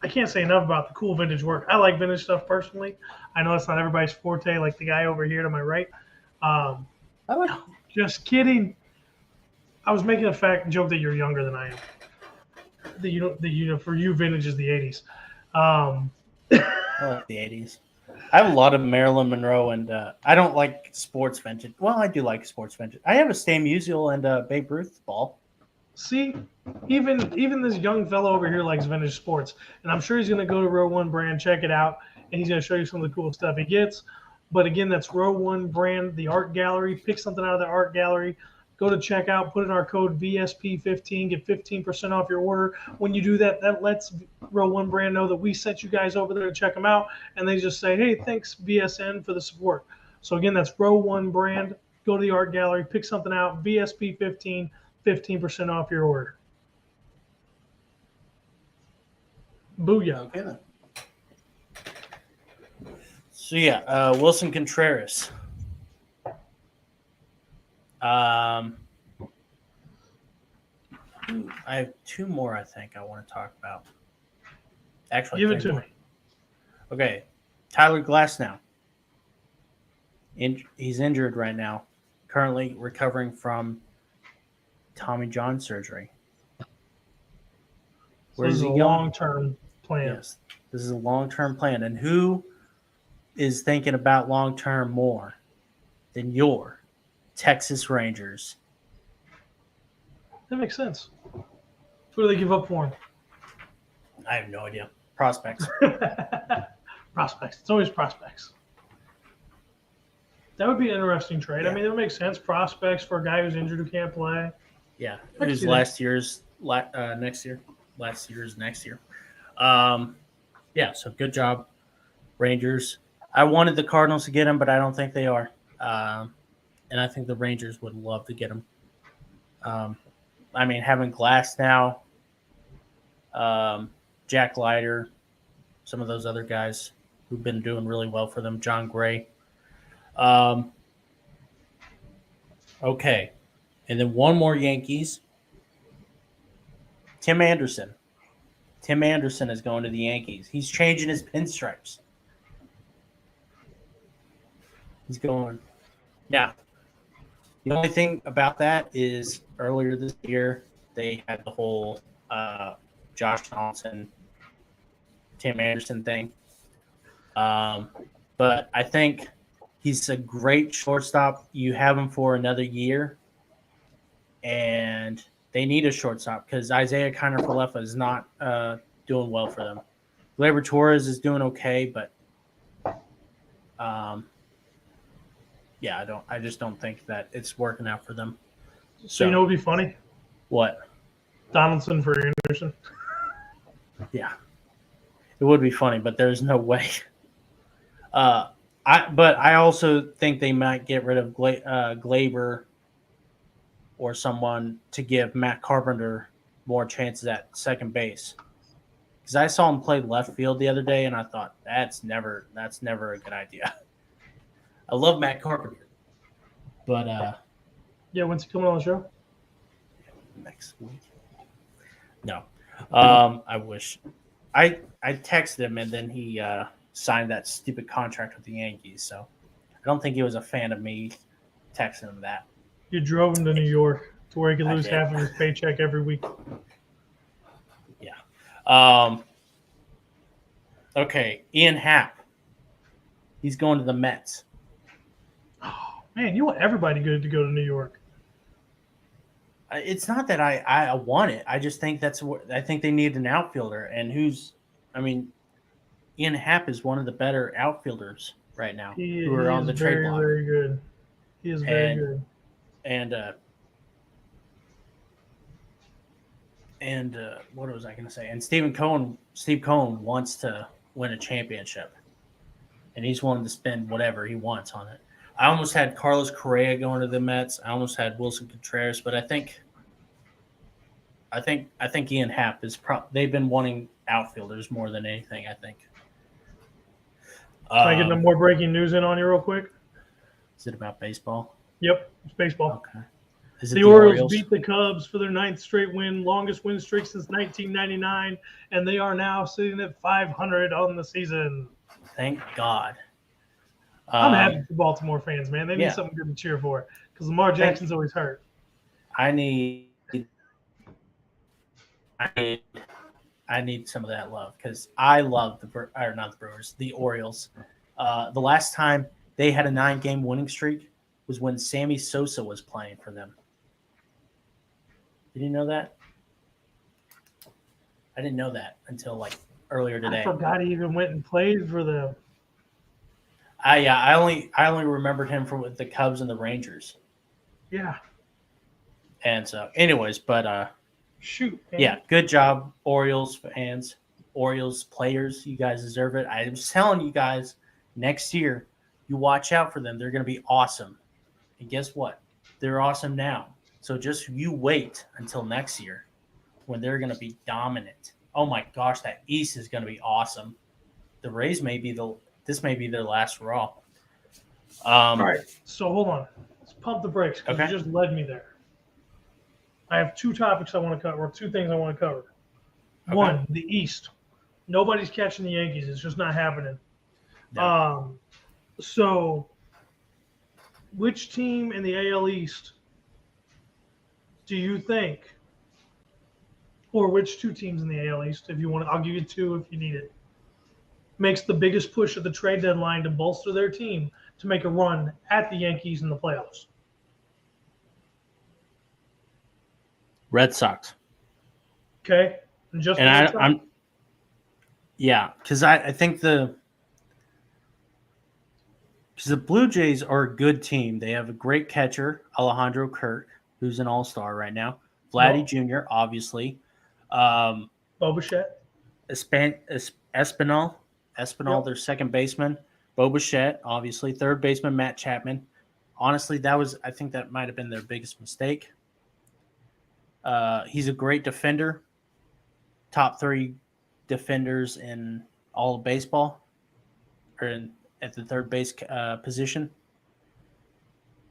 S3: can't say enough about the cool vintage work. I like vintage stuff personally. I know it's not everybody's forte, like the guy over here to my right. Um,
S2: I like
S3: just kidding. I was making a fact joke that you're younger than I am. For you, vintage is the '80s.
S2: I like the 80s. I have a lot of Marilyn Monroe, and I don't like sports vintage. Well, I do like sports vintage. I have a Stan Musial and Babe Ruth ball.
S3: See, even this young fellow over here likes vintage sports, and I'm sure he's going to go to Row One Brand, check it out, and he's going to show you some of the cool stuff he gets. But again, that's Row One Brand, the art gallery. Pick something out of the art gallery. Go to checkout, put in our code VSP15, get 15% off your order. When you do that, that lets Row One Brand know that we sent you guys over there to check them out, and they just say, hey, thanks VSN for the support. So again, that's Row One Brand. Go to the art gallery, pick something out, VSP15, 15% off your order. Booyah.
S2: Okay, then. So, yeah, Wilson Contreras. I have two more I think I want to talk about. Actually,
S3: give it to me.
S2: Okay, Tyler Glasnow. He's injured right now, currently recovering from Tommy John surgery.
S3: So this is a long-term plan.
S2: Yes, this is a long-term plan. And who is thinking about long-term more than your Texas Rangers?
S3: That makes sense. What do they give up for him?
S2: I have no idea. Prospects.
S3: Prospects. It's always prospects. That would be an interesting trade.
S2: Yeah.
S3: I mean, that makes sense. Prospects for a guy who's injured who can't play.
S2: Yeah,
S3: I
S2: it was
S3: see that.
S2: last year's next year. Last year's next year. Yeah, so good job, Rangers. I wanted the Cardinals to get him, but I don't think they are. And I think the Rangers would love to get him. I mean, having Glass now, Jack Leiter, some of those other guys who've been doing really well for them, John Gray. Okay. And then one more Yankees. Tim Anderson. Tim Anderson is going to the Yankees. He's changing his pinstripes. He's going. Now, the only thing about that is earlier this year, they had the whole Josh Johnson, Tim Anderson thing. But I think he's a great shortstop. You have him for another year, and they need a shortstop because Isaiah Kiner-Falefa is not doing well for them. Gleyber Torres is doing okay, but yeah, I just don't think that it's working out for them.
S3: So you know what would be funny?
S2: What?
S3: Donaldson for Anderson.
S2: Yeah, it would be funny, but there's no way. But I also think they might get rid of Gleyber or someone to give Matt Carpenter more chances at second base. Because I saw him play left field the other day, and I thought that's never a good idea. I love Matt Carpenter, but
S3: Yeah, when's he coming on the show?
S2: next week. No, I wish. I texted him, and then he signed that stupid contract with the Yankees. So I don't think he was a fan of me texting him that.
S3: You drove him to New York to where he could
S2: I
S3: lose
S2: did.
S3: half of his paycheck every week.
S2: Yeah. Okay, Ian Happ. He's going to the Mets.
S3: Oh, man, you want everybody good to go to New York.
S2: It's not that I want it. I just think that's what I think they need an outfielder. And Ian Happ is one of the better outfielders right now
S3: He
S2: who are on
S3: is
S2: the trade
S3: very,
S2: block.
S3: very good. He is very good.
S2: And what was I going to say? And Steve Cohen wants to win a championship, and he's willing to spend whatever he wants on it. I almost had Carlos Correa going to the Mets. I almost had Wilson Contreras, but I think Ian Happ is they've been wanting outfielders more than anything. I think.
S3: Can I get no more breaking news in on you real quick?
S2: Is it about baseball?
S3: Yep, it's baseball.
S2: Okay. Is it
S3: The Orioles beat the Cubs for their 9th straight win, longest win streak since 1999, and they are now sitting at 500 on the season.
S2: Thank God.
S3: I'm happy for Baltimore fans, man. They need something good to cheer for because Lamar Jackson's always hurt.
S2: I need some of that love because I love the Orioles. The last time they had a 9-game winning streak was when Sammy Sosa was playing for them. Did you know that? I didn't know that until like earlier today.
S3: I forgot he even went and played for them.
S2: I only remembered him from the Cubs and the Rangers.
S3: Yeah.
S2: And so, anyways, but
S3: shoot. Man.
S2: Yeah, good job, Orioles fans, Orioles players. You guys deserve it. I was telling you guys, next year, you watch out for them. They're going to be awesome. And guess what? They're awesome now. So just you wait until next year when they're going to be dominant. Oh my gosh, that East is going to be awesome. The Rays this may be their last hurrah.
S3: All right. So hold on. Let's pump the brakes because you just led me there. I have 2 topics I want to cover, or 2 things I want to cover. Okay. One, the East. Nobody's catching the Yankees. It's just not happening. No. So which team in the AL East do you think, or which 2 teams in the AL East, if you want, I'll give you 2 if you need it, makes the biggest push at the trade deadline to bolster their team to make a run at the Yankees in the playoffs?
S2: Red Sox.
S3: Okay.
S2: I'm because I think the Blue Jays are a good team. They have a great catcher, Alejandro Kirk, who's an all-star right now. Vladdy Jr., obviously.
S3: Bobichette.
S2: Espinal, their second baseman. Bobichette, obviously. Third baseman, Matt Chapman. Honestly, I think that might have been their biggest mistake. He's a great defender. Top 3 defenders in all of baseball, or at the third base position.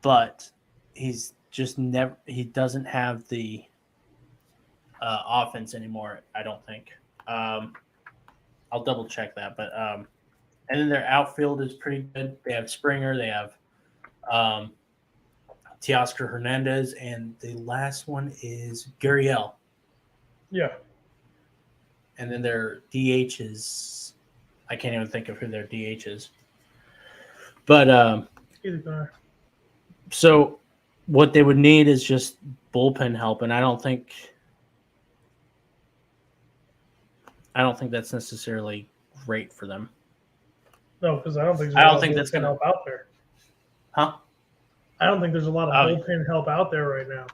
S2: But he's just he doesn't have the offense anymore, I don't think. I'll double check that. But and then their outfield is pretty good. They have Springer. They have Teoscar Hernandez, and the last one is Gurriel.
S3: Yeah.
S2: And then their DH is, I can't even think of who their DH is. But so what they would need is just bullpen help, and I don't think that's necessarily great for them.
S3: No, because I don't think that's going to help out there.
S2: Huh?
S3: I don't think there's a lot of bullpen help out there right now.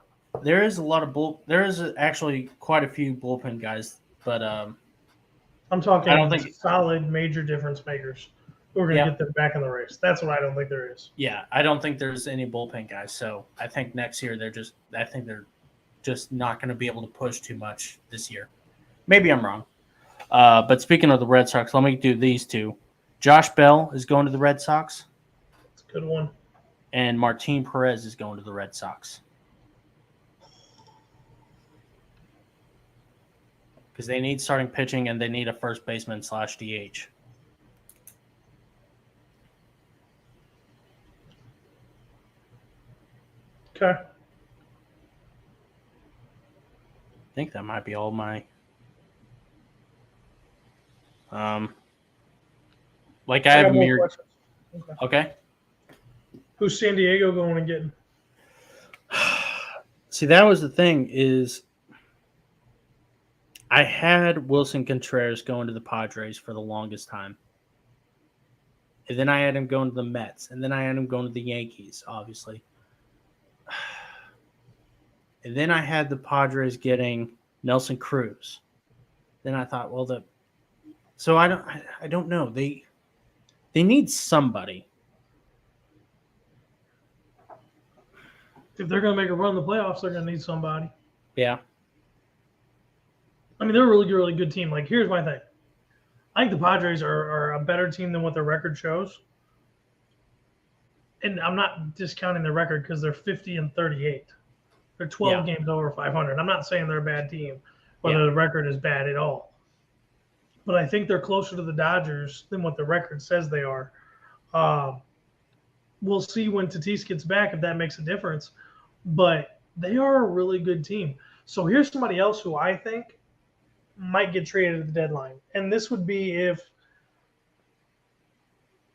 S2: There is a lot of there is actually quite a few bullpen guys, but
S3: I'm talking. I don't think solid major difference makers who are going to get them back in the race. That's what I don't think there is.
S2: Yeah, I don't think there's any bullpen guys. So I think next year they're just not going to be able to push too much this year. Maybe I'm wrong. But speaking of the Red Sox, let me do these 2. Josh Bell is going to the Red Sox.
S3: That's a good one.
S2: And Martin Perez is going to the Red Sox. Because they need starting pitching and they need a first baseman /DH.
S3: Okay.
S2: I think that might be all my I have myriad. Okay.
S3: Who's San Diego going and getting?
S2: See, that was the thing is I had Wilson Contreras going to the Padres for the longest time. And then I had him going to the Mets. And then I had him going to the Yankees, obviously. And then I had the Padres getting Nelson Cruz. Then I thought, well, so I don't know. They need somebody.
S3: If they're going to make a run in the playoffs, they're going to need somebody.
S2: Yeah.
S3: I mean, they're a really good team. Like, here's my thing. I think the Padres are a better team than what their record shows. And I'm not discounting their record because they're 50-38. They're 12 games over 500. I'm not saying they're a bad team, whether the record is bad at all. But I think they're closer to the Dodgers than what the record says they are. We'll see when Tatis gets back if that makes a difference. But they are a really good team. So here's somebody else who I think might get traded at the deadline. And this would have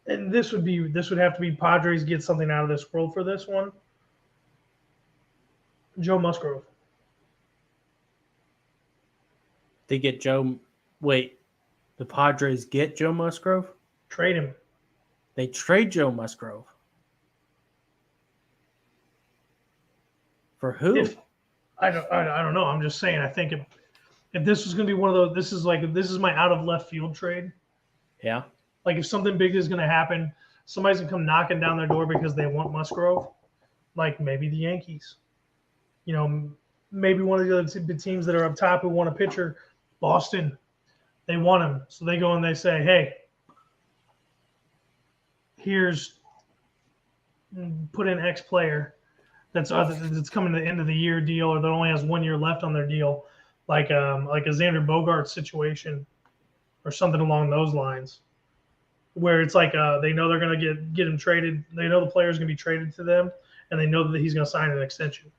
S3: to be Padres get something out of this world for this one. Joe Musgrove.
S2: They get Joe. Wait, the Padres get Joe Musgrove?
S3: Trade him.
S2: They trade Joe Musgrove. For who?
S3: I don't know. I'm just saying. I think if this was going to be one of those, this is my out of left field trade.
S2: Yeah.
S3: Like if something big is going to happen, somebody's going to come knocking down their door because they want Musgrove. Like maybe the Yankees. You know, maybe one of the other teams that are up top who want a pitcher, Boston, they want him. So they go and they say, hey, put in X player that's coming to the end of the year deal or that only has 1 year left on their deal, like a Xander Bogaerts situation or something along those lines, where it's like they know they're going to get him traded. They know the player's going to be traded to them, and they know that he's going to sign an extension.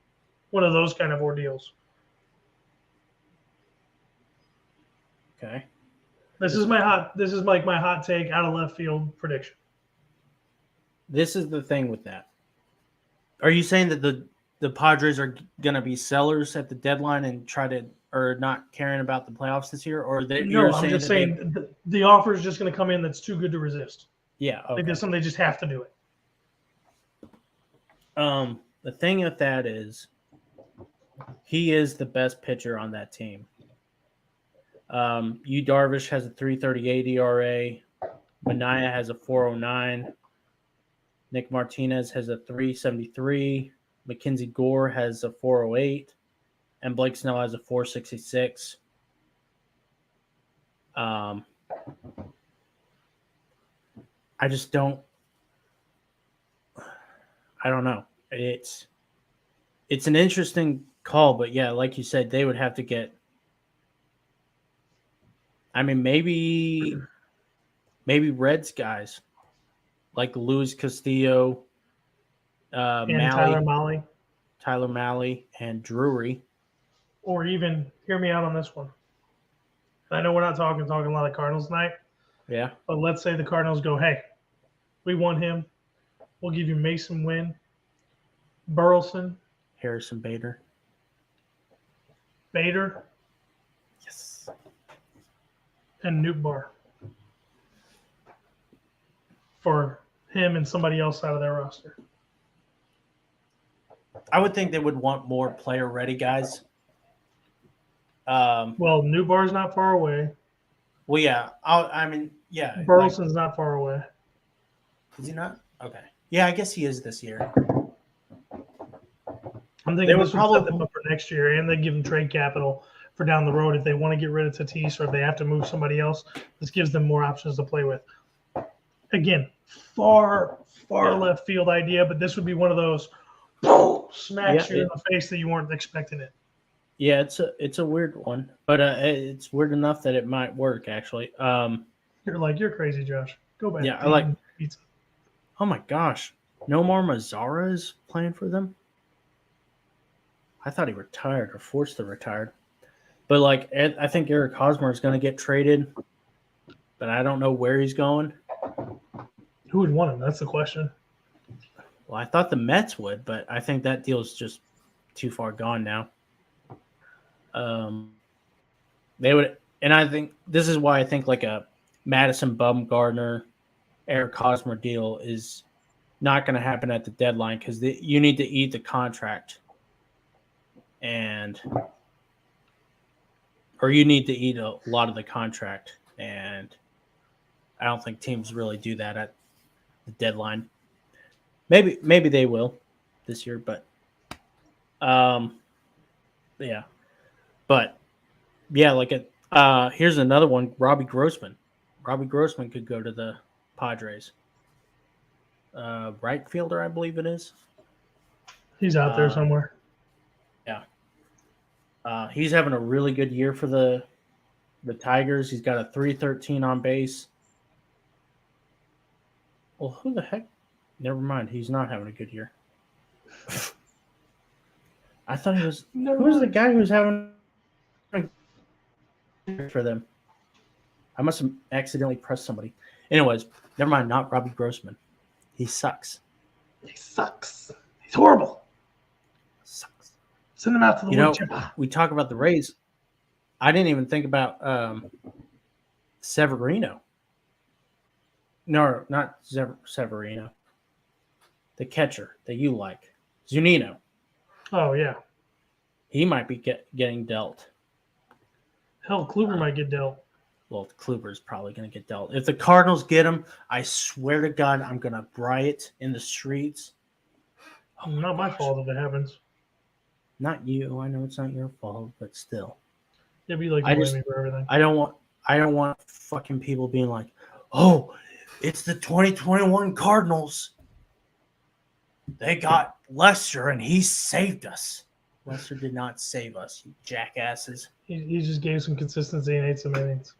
S3: One of those kind of ordeals.
S2: Okay.
S3: This is my hot take out of left field prediction.
S2: This is the thing with that. Are you saying that the Padres are going to be sellers at the deadline and or not caring about the playoffs this year? Or
S3: no, I'm just saying the offer is just going to come in that's too good to resist.
S2: Yeah. Okay.
S3: Like there's something they just have to do it.
S2: The thing with that is he is the best pitcher on that team. Yu Darvish has a 3.38 ERA. Manaea has a 4.09. Nick Martinez has a 3.73. Mackenzie Gore has a 4.08. And Blake Snell has a 4.66. I just don't. I don't know. It's an interesting call, but yeah, like you said, they would have to get. I mean, maybe Reds guys like Luis Castillo,
S3: and
S2: Tyler Mahle, and Drury.
S3: Or even, hear me out on this one. I know we're not talking a lot of Cardinals tonight.
S2: Yeah.
S3: But let's say the Cardinals go, hey, we want him. We'll give you Mason Wynn, Burleson,
S2: Harrison Bader.
S3: Yes. And Newt Bar. For him and somebody else out of their roster.
S2: I would think they would want more player-ready guys.
S3: Well, Newt Bar's not far away.
S2: Well, yeah. I mean, yeah.
S3: Burleson's not far away.
S2: Is he not? Okay. Yeah, I guess he is this year.
S3: I'm thinking this would set them up for next year, and they give them trade capital for down the road if they want to get rid of Tatis or if they have to move somebody else. This gives them more options to play with. Again, far left field idea, but this would be one of those smacks you in the face that you weren't expecting it.
S2: Yeah, it's a weird one, but it's weird enough that it might work actually.
S3: You're crazy, Josh. Go back.
S2: Yeah, I like pizza. Oh my gosh, Nomar Mazara is playing for them. I thought he retired or forced to retire, but like I think Eric Hosmer is going to get traded, but I don't know where he's going.
S3: Who would want him? That's the question.
S2: Well, I thought the Mets would, but I think that deal's just too far gone now. They would, and I think this is why I think like a Madison Bumgarner, Eric Hosmer deal is not going to happen at the deadline because you need to eat the contract, or you need to eat a lot of the contract, and I don't think teams really do that at the deadline. Maybe they will this year, but yeah. But yeah, here's another one, Robbie Grossman. Robbie Grossman could go to the Padres. Right fielder, I believe it is.
S3: He's out there somewhere.
S2: Yeah. He's having a really good year for the Tigers. He's got a 313 on base. Well, who the heck? Never mind. He's not having a good year. I thought he was. Who was the guy who was having for them? I must have accidentally pressed somebody. Anyways, never mind. Not Robbie Grossman. He sucks.
S3: He sucks. He's horrible.
S2: Sucks.
S3: Send him out to the wood chipper.
S2: We talk about the Rays. I didn't even think about Severino. No, not Severino. The catcher that you like, Zunino.
S3: Oh yeah.
S2: He might be getting dealt.
S3: Hell, Kluber might get dealt.
S2: Well, Kluber's probably going to get dealt. If the Cardinals get him, I swear to God, I'm going to riot in the streets.
S3: Oh, not my fault if it happens.
S2: Not you. I know it's not your fault, but still.
S3: Yeah, but you like to blame me for everything.
S2: I don't want fucking people being like, oh, it's the 2021 Cardinals. They got Lester and he saved us. Lester did not save us, you jackasses.
S3: He just gave some consistency and ate some innings.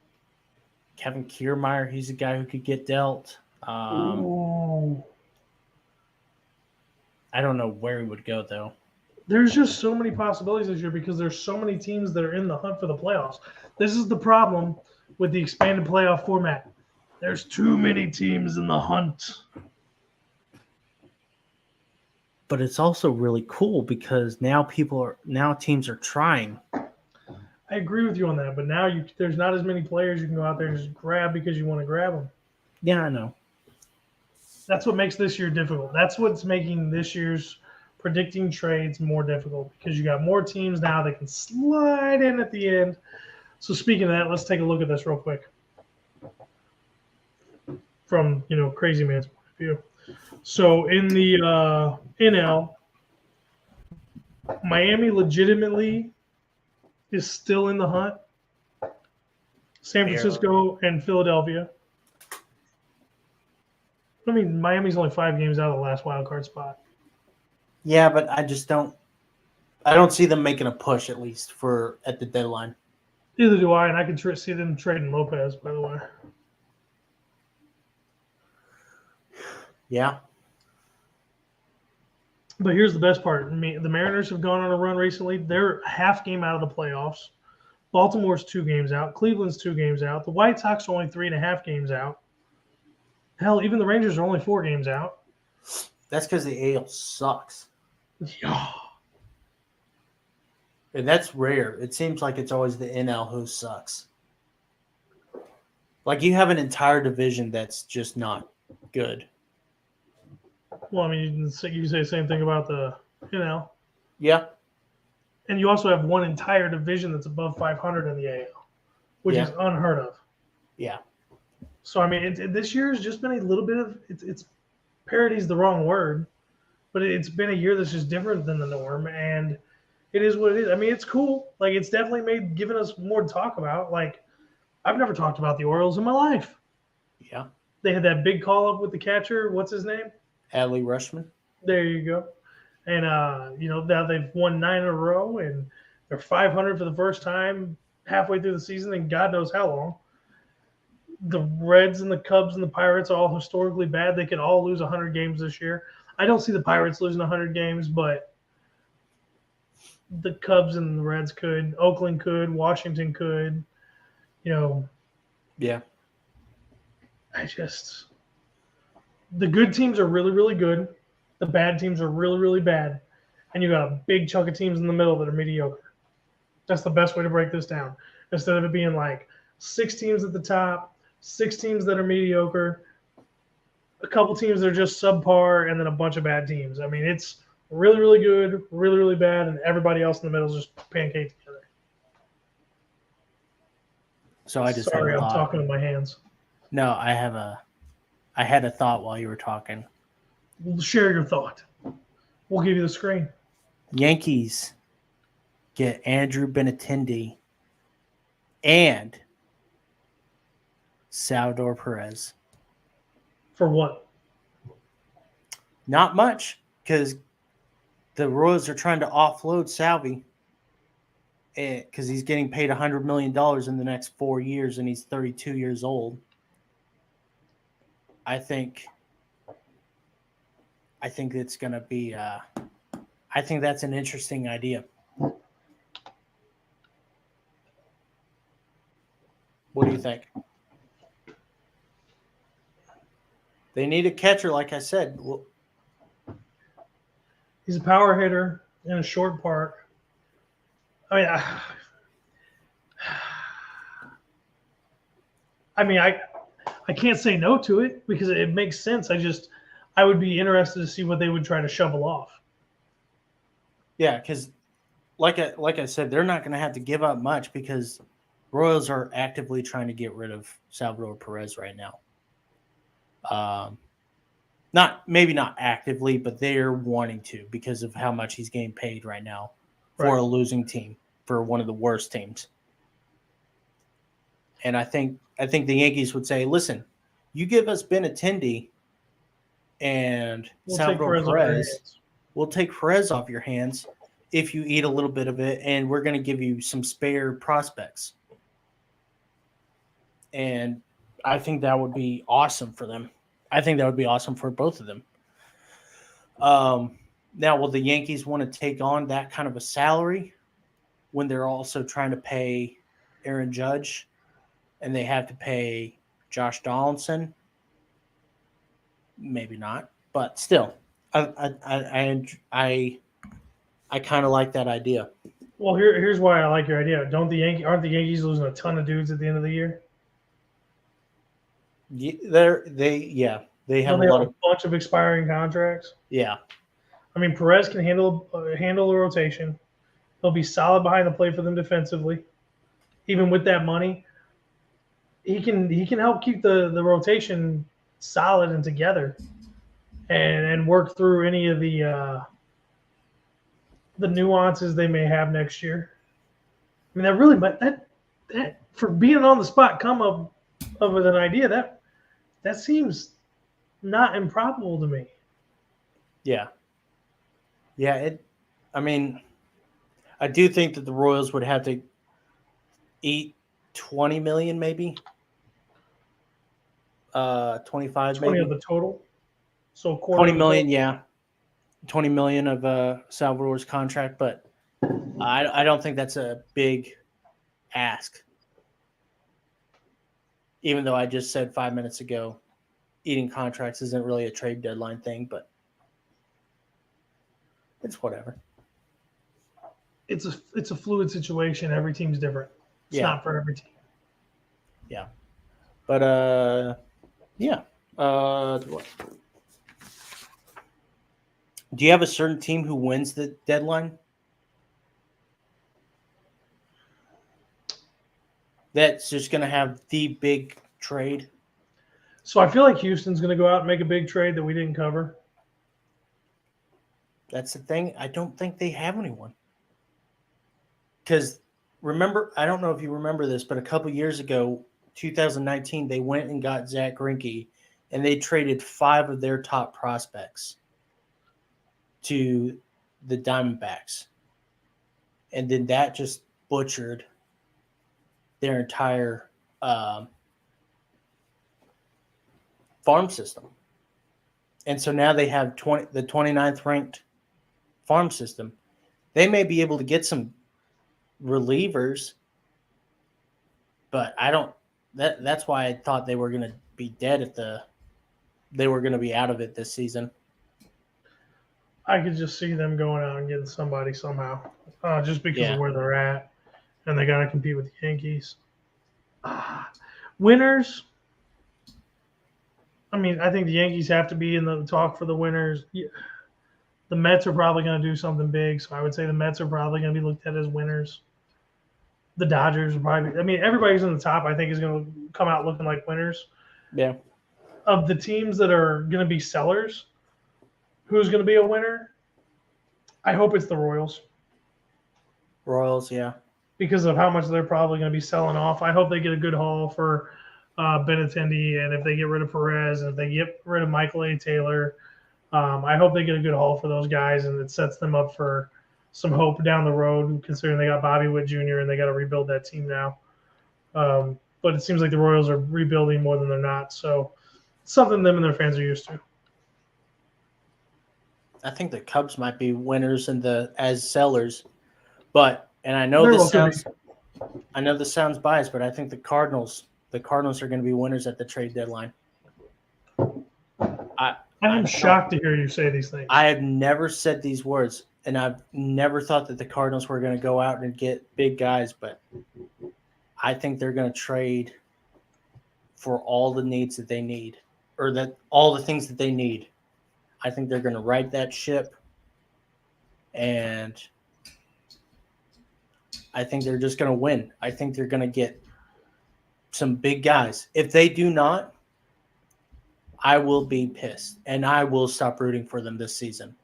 S2: Kevin Kiermaier, he's a guy who could get dealt. I don't know where he would go, though.
S3: There's just so many possibilities this year because there's so many teams that are in the hunt for the playoffs. This is the problem with the expanded playoff format. There's too many teams in the hunt.
S2: But it's also really cool because now teams are trying.
S3: I agree with you on that, but now there's not as many players you can go out there and just grab because you want to grab them.
S2: Yeah, I know.
S3: That's what makes this year difficult. That's what's making this year's predicting trades more difficult because you got more teams now that can slide in at the end. So speaking of that, let's take a look at this real quick from Crazy Man's point of view. So in the NL, Miami legitimately is still in the hunt. San Francisco and Philadelphia. I mean, Miami's only 5 games out of the last wild card spot.
S2: Yeah, but I don't see them making a push at least at the deadline.
S3: Neither do I, and I can see them trading Lopez, by the way.
S2: Yeah.
S3: But here's the best part. The Mariners have gone on a run recently. They're half game out of the playoffs. Baltimore's 2 games out. Cleveland's 2 games out. The White Sox are only 3.5 games out. Hell, even the Rangers are only 4 games out.
S2: That's because the AL sucks.
S3: Yeah.
S2: And that's rare. It seems like it's always the NL who sucks. Like you have an entire division that's just not good.
S3: Well, I mean, you can say the same thing about the NL.
S2: Yeah.
S3: And you also have one entire division that's above 500 in the AL, which is unheard of.
S2: Yeah.
S3: So, I mean, this year has just been a little bit of it's parity is the wrong word, but it's been a year that's just different than the norm, and it is what it is. I mean, it's cool. Like, it's definitely given us more to talk about. Like, I've never talked about the Orioles in my life.
S2: Yeah.
S3: They had that big call-up with the catcher. What's his name?
S2: Adley Rutschman.
S3: There you go. And, now they've won 9 in a row, and they're 500 for the first time halfway through the season, and God knows how long. The Reds and the Cubs and the Pirates are all historically bad. They could all lose 100 games this year. I don't see the Pirates losing 100 games, but the Cubs and the Reds could. Oakland could. Washington could.
S2: Yeah.
S3: the good teams are really, really good. The bad teams are really, really bad. And you got a big chunk of teams in the middle that are mediocre. That's the best way to break this down. Instead of it being like 6 teams at the top, 6 teams that are mediocre, a couple teams that are just subpar, and then a bunch of bad teams. I mean, it's really, really good, really, really bad, and everybody else in the middle is just pancaked together.
S2: So I just
S3: Sorry,
S2: had a
S3: I'm
S2: thought.
S3: talking with my hands.
S2: No, I had a thought while you were talking.
S3: Share your thought. We'll give you the screen.
S2: Yankees get Andrew Benintendi and Salvador Perez.
S3: For what?
S2: Not much, because the Royals are trying to offload Salvi because he's getting paid $100 million in the next 4 years, and he's 32 years old. I think it's going to be I think that's an interesting idea. What do you think? They need a catcher, like I said.
S3: He's a power hitter in a short park. I can't say no to it because it makes sense. I would be interested to see what they would try to shovel off.
S2: Yeah, because like I said, they're not going to have to give up much because Royals are actively trying to get rid of Salvador Perez right now. Maybe not actively, but they're wanting to because of how much he's getting paid right now for a losing team, for one of the worst teams. And I think the Yankees would say, listen, you give us Benintendi and Salvador Perez, we'll take Perez off your hands if you eat a little bit of it, and we're going to give you some spare prospects. And I think that would be awesome for them. I think that would be awesome for both of them. Now, will the Yankees want to take on that kind of a salary when they're also trying to pay Aaron Judge and they have to pay Josh Donaldson? Maybe not, but still, I kind of like that idea.
S3: Well, here's why I like your idea. Aren't the Yankees losing a ton of dudes at the end of the year?
S2: They have
S3: a bunch of expiring contracts.
S2: Yeah,
S3: I mean, Perez can handle the rotation. He'll be solid behind the plate for them defensively. Even with that money, he can help keep the rotation solid and together, and work through any of the nuances they may have next year. I mean, that really, but that for being on the spot, come up with an idea that seems not improbable to me.
S2: Yeah. I mean, I do think that the Royals would have to eat $20 million, maybe 25,
S3: 20
S2: maybe
S3: of the total. So
S2: $20 million, yeah, $20 million of Salvador's contract, but I don't think that's a big ask. Even though I just said 5 minutes ago, eating contracts isn't really a trade deadline thing, but it's whatever.
S3: It's a fluid situation. Every team's different. It's not for every team.
S2: Yeah. But yeah. Do you have a certain team who wins the deadline? That's just going to have the big trade?
S3: So I feel like Houston's going to go out and make a big trade that we didn't cover.
S2: That's the thing. I don't think they have anyone. Because remember, I don't know if you remember this, but a couple years ago, 2019, they went and got Zach Greinke, and they traded 5 of their top prospects to the Diamondbacks. And then that just butchered their entire farm system. And so now they have the 29th ranked farm system. They may be able to get some relievers, but I don't. That's why I thought they were going to be dead at the they were going to be out of it this season.
S3: I could just see them going out and getting somebody somehow, just because of where they're at, and they got to compete with the Yankees. Winners. I mean, I think the Yankees have to be in the talk for the winners. Yeah. The Mets are probably going to do something big, so I would say the Mets are probably going to be looked at as winners. The Dodgers are probably. I mean, everybody's in the top. I think is going to come out looking like winners.
S2: Yeah.
S3: Of the teams that are going to be sellers, who's going to be a winner? I hope it's the Royals.
S2: Royals, yeah.
S3: Because of how much they're probably going to be selling off. I hope they get a good haul for Benintendi, and if they get rid of Perez, and if they get rid of Michael A. Taylor, I hope they get a good haul for those guys, and it sets them up for some hope down the road, considering they got Bobby Witt Jr. and they got to rebuild that team now. But it seems like the Royals are rebuilding more than they're not, so it's something them and their fans are used to.
S2: I think the Cubs might be winners as sellers, but I know this sounds biased, but I think the Cardinals are going to be winners at the trade deadline.
S3: I'm shocked to hear you say these things.
S2: I have never said these words, and I've never thought that the Cardinals were going to go out and get big guys, but I think they're going to trade for all the needs that they need, or that all the things that they need. I think they're going to right that ship, and I think they're just going to win. I think they're going to get some big guys. If they do not, I will be pissed, and I will stop rooting for them this season.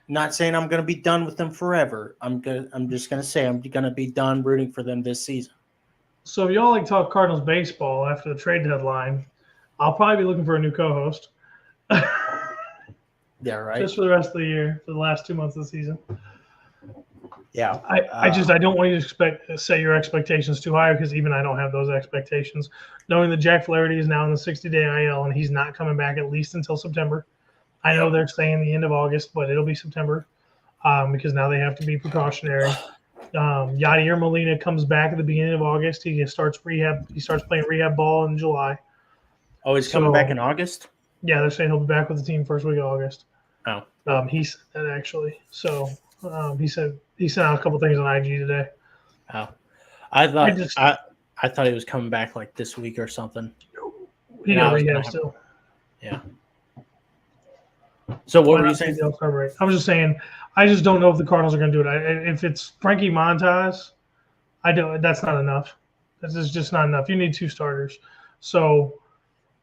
S2: Not saying I'm going to be done with them forever. I'm just going to say I'm going to be done rooting for them this season.
S3: So if y'all like talk Cardinals baseball after the trade deadline, I'll probably be looking for a new co-host.
S2: Yeah, right.
S3: Just for the rest of the year, for the last 2 months of the season.
S2: Yeah.
S3: I don't want you to set your expectations too high, because even I don't have those expectations. Knowing that Jack Flaherty is now in the 60-day IL and he's not coming back at least until September. I know they're saying the end of August, but it'll be September because now they have to be precautionary. Yadier Molina comes back at the beginning of August. He starts rehab. He starts playing rehab ball in July.
S2: Oh, he's coming back in August?
S3: Yeah, they're saying he'll be back with the team first week of August.
S2: Oh.
S3: He said that actually. So he sent out a couple things on IG today.
S2: Oh. I thought he was coming back like this week or something.
S3: He got rehab still.
S2: Yeah. So what were you saying?
S3: I was just saying, I just don't know if the Cardinals are going to do it. If it's Frankie Montas, that's not enough. That's just not enough. You need two starters. So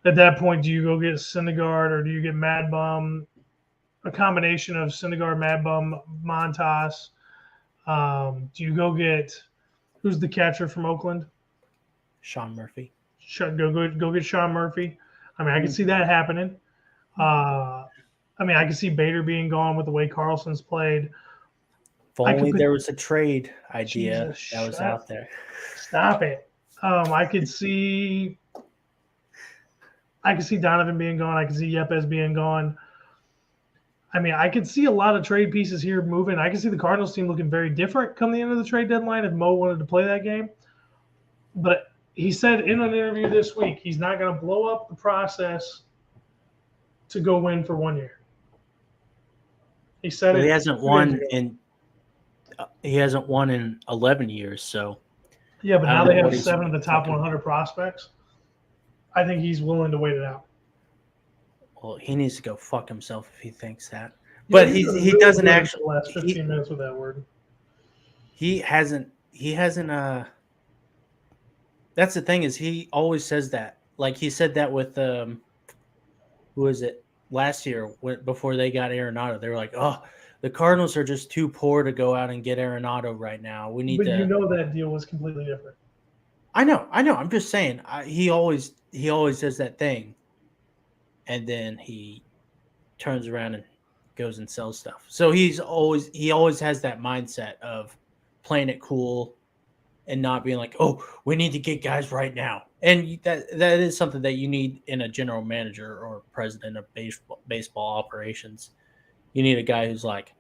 S3: at that point, do you go get Syndergaard or do you get Mad Bum? A combination of Syndergaard, Mad Bum, Montas. Do you go get who's the catcher from Oakland?
S2: Sean Murphy.
S3: Go get Sean Murphy. I mean, I can see that happening. I mean, I can see Bader being gone with the way Carlson's played.
S2: If only there was a trade idea that was out there.
S3: Stop it. I could see Donovan being gone. I could see Yepes being gone. I mean, I could see a lot of trade pieces here moving. I can see the Cardinals team looking very different come the end of the trade deadline if Mo wanted to play that game. But he said in an interview this week he's not going to blow up the process to go win for 1 year. He said
S2: he hasn't won in 11 years, so
S3: yeah, but now they have 7 of the top 100 prospects. I think he's willing to wait it out.
S2: Well, he needs to go fuck himself if he thinks that. But he doesn't actually.
S3: The last 15 minutes with that word.
S2: He hasn't. That's the thing is he always says that. Like he said that with who is it last year before they got Arenado? They were like, oh, the Cardinals are just too poor to go out and get Arenado right now. We need to.
S3: But you know that deal was completely different.
S2: I know. I'm just saying. He always does that thing. And then he turns around and goes and sells stuff. So he always has that mindset of playing it cool and not being like, oh, we need to get guys right now. And that is something that you need in a general manager or president of baseball operations. You need a guy who's like,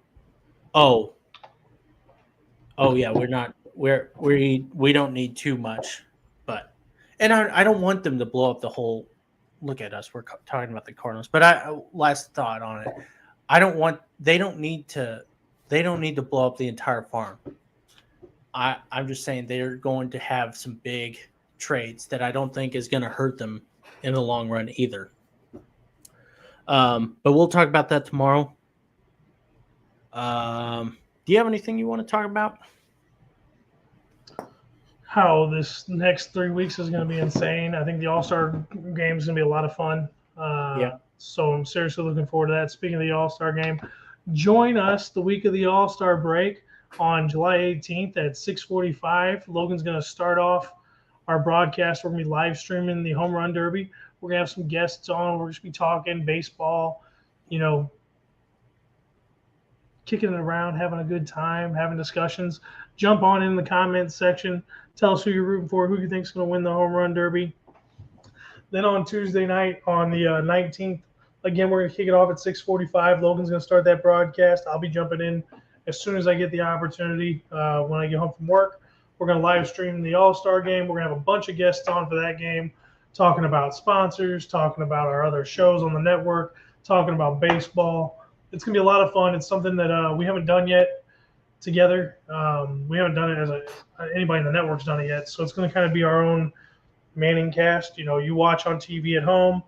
S2: oh yeah, we don't need too much, and I don't want them to blow up the whole look at us. We're talking about the Cardinals, but last thought on it. They don't need to blow up the entire farm. I'm just saying they're going to have some big trades that I don't think is going to hurt them in the long run either. But we'll talk about that tomorrow. Do you have anything you want to talk about?
S3: How this next 3 weeks is going to be insane. I think the All-Star game is going to be a lot of fun.
S2: Yeah.
S3: So I'm seriously looking forward to that. Speaking of the All-Star game, join us the week of the All-Star break on July 18th at 6:45. Logan's going to start off our broadcast. We're going to be live streaming the Home Run Derby. We're going to have some guests on. We're just going to be talking baseball, kicking it around, having a good time, having discussions. Jump on in the comments section. Tell us who you're rooting for, who you think is going to win the Home Run Derby. Then on Tuesday night, on the 19th, again, we're going to kick it off at 6:45. Logan's going to start that broadcast. I'll be jumping in as soon as I get the opportunity when I get home from work. We're going to live stream the All-Star game. We're going to have a bunch of guests on for that game, talking about sponsors, talking about our other shows on the network, talking about baseball. It's going to be a lot of fun. It's something that we haven't done yet together. We haven't done it as anybody in the network's done it yet. So it's going to kind of be our own Manning cast. You watch on TV at home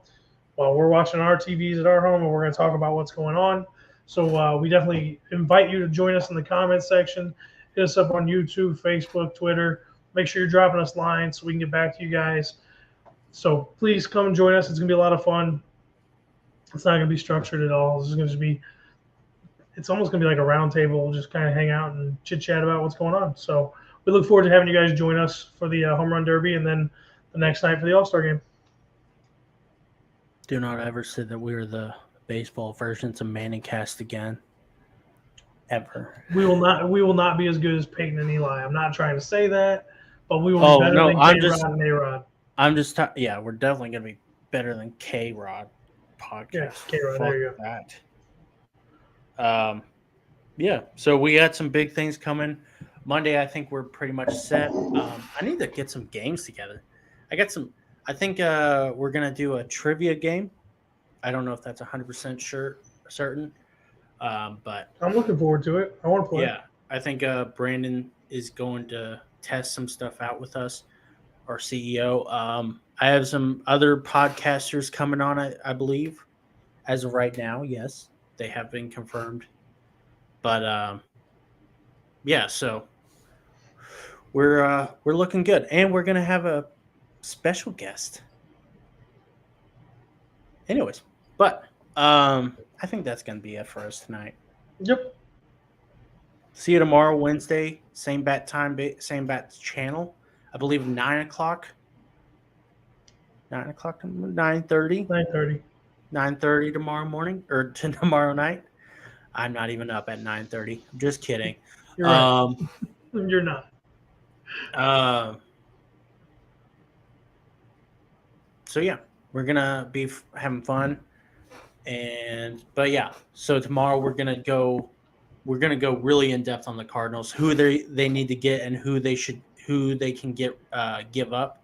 S3: while we're watching our TVs at our home, and we're going to talk about what's going on. So we definitely invite you to join us in the comments section. Hit us up on YouTube, Facebook, Twitter. Make sure you're dropping us lines so we can get back to you guys. So please come and join us. It's going to be a lot of fun. It's not going to be structured at all. This is going to be it's almost going to be like a round table, just kind of hang out and chit-chat about what's going on. So we look forward to having you guys join us for the Home Run Derby and then the next night for the All-Star game.
S2: Do not ever say that we're the baseball versions of Manning cast again. Ever.
S3: We will not be as good as Peyton and Eli. I'm not trying to say that, but we will be better than K-Rod and A-Rod.
S2: I'm just we're definitely going to be better than K-Rod podcast.
S3: Yeah, K-Rod, there you go.
S2: That. So we got some big things coming. Monday, I think we're pretty much set. I need to get some games together. I think we're going to do a trivia game. I don't know if that's 100% certain, but
S3: I'm looking forward to it. I want to play.
S2: Yeah, I think Brandon is going to test some stuff out with us, our CEO. I have some other podcasters coming on, I believe, as of right now. Yes, they have been confirmed. But so we're looking good, and we're gonna have a special guest. Anyways, but I think that's gonna be it for us tonight.
S3: Yep.
S2: See you tomorrow, Wednesday, same bat time, same bat channel. I believe 9:00. 9:30. 9:30 tomorrow morning or tomorrow night. I'm not even up at 9:30. I'm just kidding.
S3: You're right. You're not.
S2: So yeah, we're gonna be having fun, so tomorrow we're gonna go really in depth on the Cardinals, who they need to get and who they can get give up.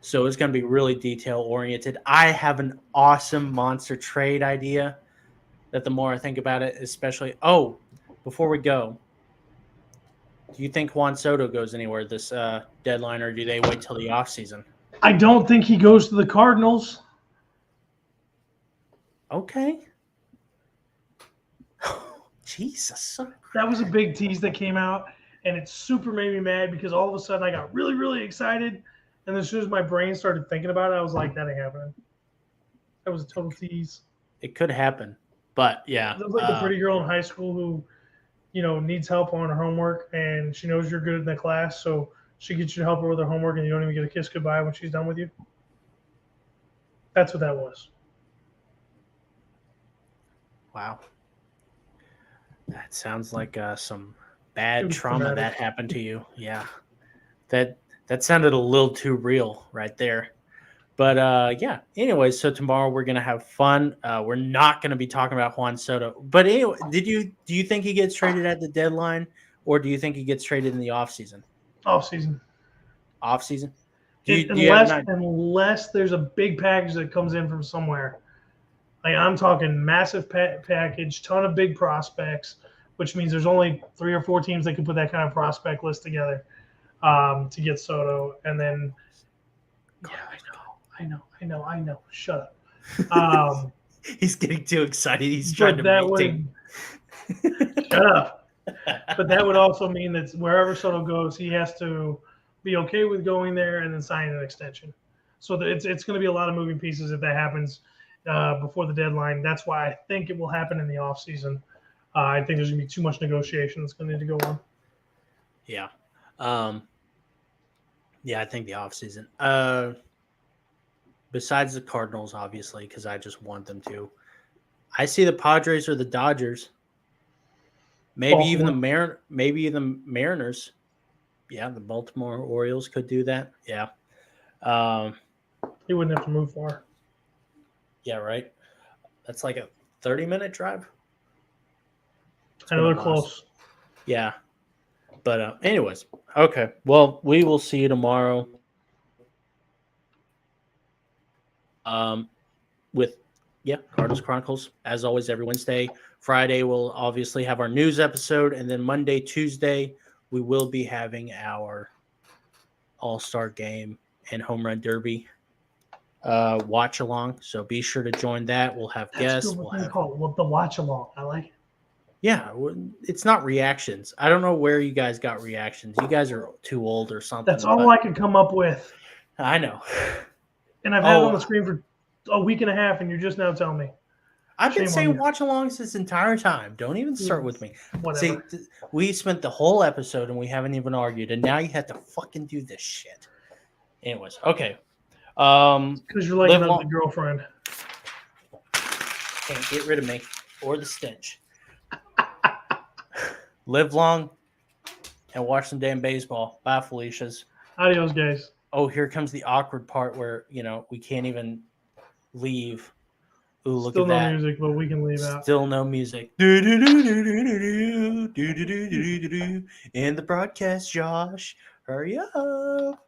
S2: So it's gonna be really detail oriented. I have an awesome monster trade idea that the more I think about it, especially before we go, do you think Juan Soto goes anywhere this deadline, or do they wait till the offseason?
S3: I don't think he goes to the Cardinals.
S2: Okay. Jesus.
S3: That was a big tease that came out, and it super made me mad because all of a sudden I got really, really excited, and as soon as my brain started thinking about it, I was like, that ain't happening. That was a total tease.
S2: It could happen, but yeah.
S3: It was like the pretty girl in high school who, needs help on her homework, and she knows you're good in the class, so she gets you to help her with her homework, and you don't even get a kiss goodbye when she's done with you. That's what that was.
S2: Wow. That sounds like some bad trauma that happened to you. Yeah. That sounded a little too real right there. But anyways, so tomorrow we're going to have fun. We're not going to be talking about Juan Soto. But anyway, do you think he gets traded at the deadline, or do you think he gets traded in the offseason?
S3: Offseason.
S2: Offseason?
S3: Unless there's a big package that comes in from somewhere. Like I'm talking massive package, ton of big prospects, which means there's only 3 or 4 teams that can put that kind of prospect list together to get Soto. And then, yeah, I know. Shut up.
S2: He's getting too excited. He's trying to
S3: shut up. But that would also mean that wherever Soto goes, he has to be okay with going there and then signing an extension. So it's going to be a lot of moving pieces if that happens before the deadline. That's why I think it will happen in the offseason. I think there's going to be too much negotiation that's going to need to go on.
S2: Yeah. Yeah, I think the offseason. Besides the Cardinals, obviously, because I just want them to. I see the Padres or the Dodgers. Maybe even the Mariners. Yeah, the Baltimore Orioles could do that. Yeah.
S3: He wouldn't have to move far.
S2: Yeah, right. That's like a 30-minute drive.
S3: I know they're close.
S2: Yeah. But anyways, okay. Well, we will see you tomorrow. With Cardinals Chronicles, as always, every Wednesday. Friday, we'll obviously have our news episode. And then Monday, Tuesday, we will be having our All-Star Game and Home Run Derby watch along. So be sure to join that. We'll have guests.
S3: We'll have the watch along. I like it.
S2: Yeah, it's not reactions. I don't know where you guys got reactions. You guys are too old or something.
S3: That's all I could come up with.
S2: I know. And
S3: I've had it on the screen for a week and a half, and you're just now telling me.
S2: I've been saying watch alongs this entire time. Don't even start with me.
S3: Whatever.
S2: See, we spent the whole episode and we haven't even argued, and now you have to fucking do this shit. Anyways, okay.
S3: Because you're like another girlfriend.
S2: Can't get rid of me or the stench. Live long and watch some damn baseball. Bye, Felicia's.
S3: Adios, guys.
S2: Oh, here comes the awkward part where, we can't even leave. Ooh, look
S3: Still
S2: at that.
S3: Still no music, but we can leave out.
S2: Still no music. In the broadcast, Josh. Hurry up.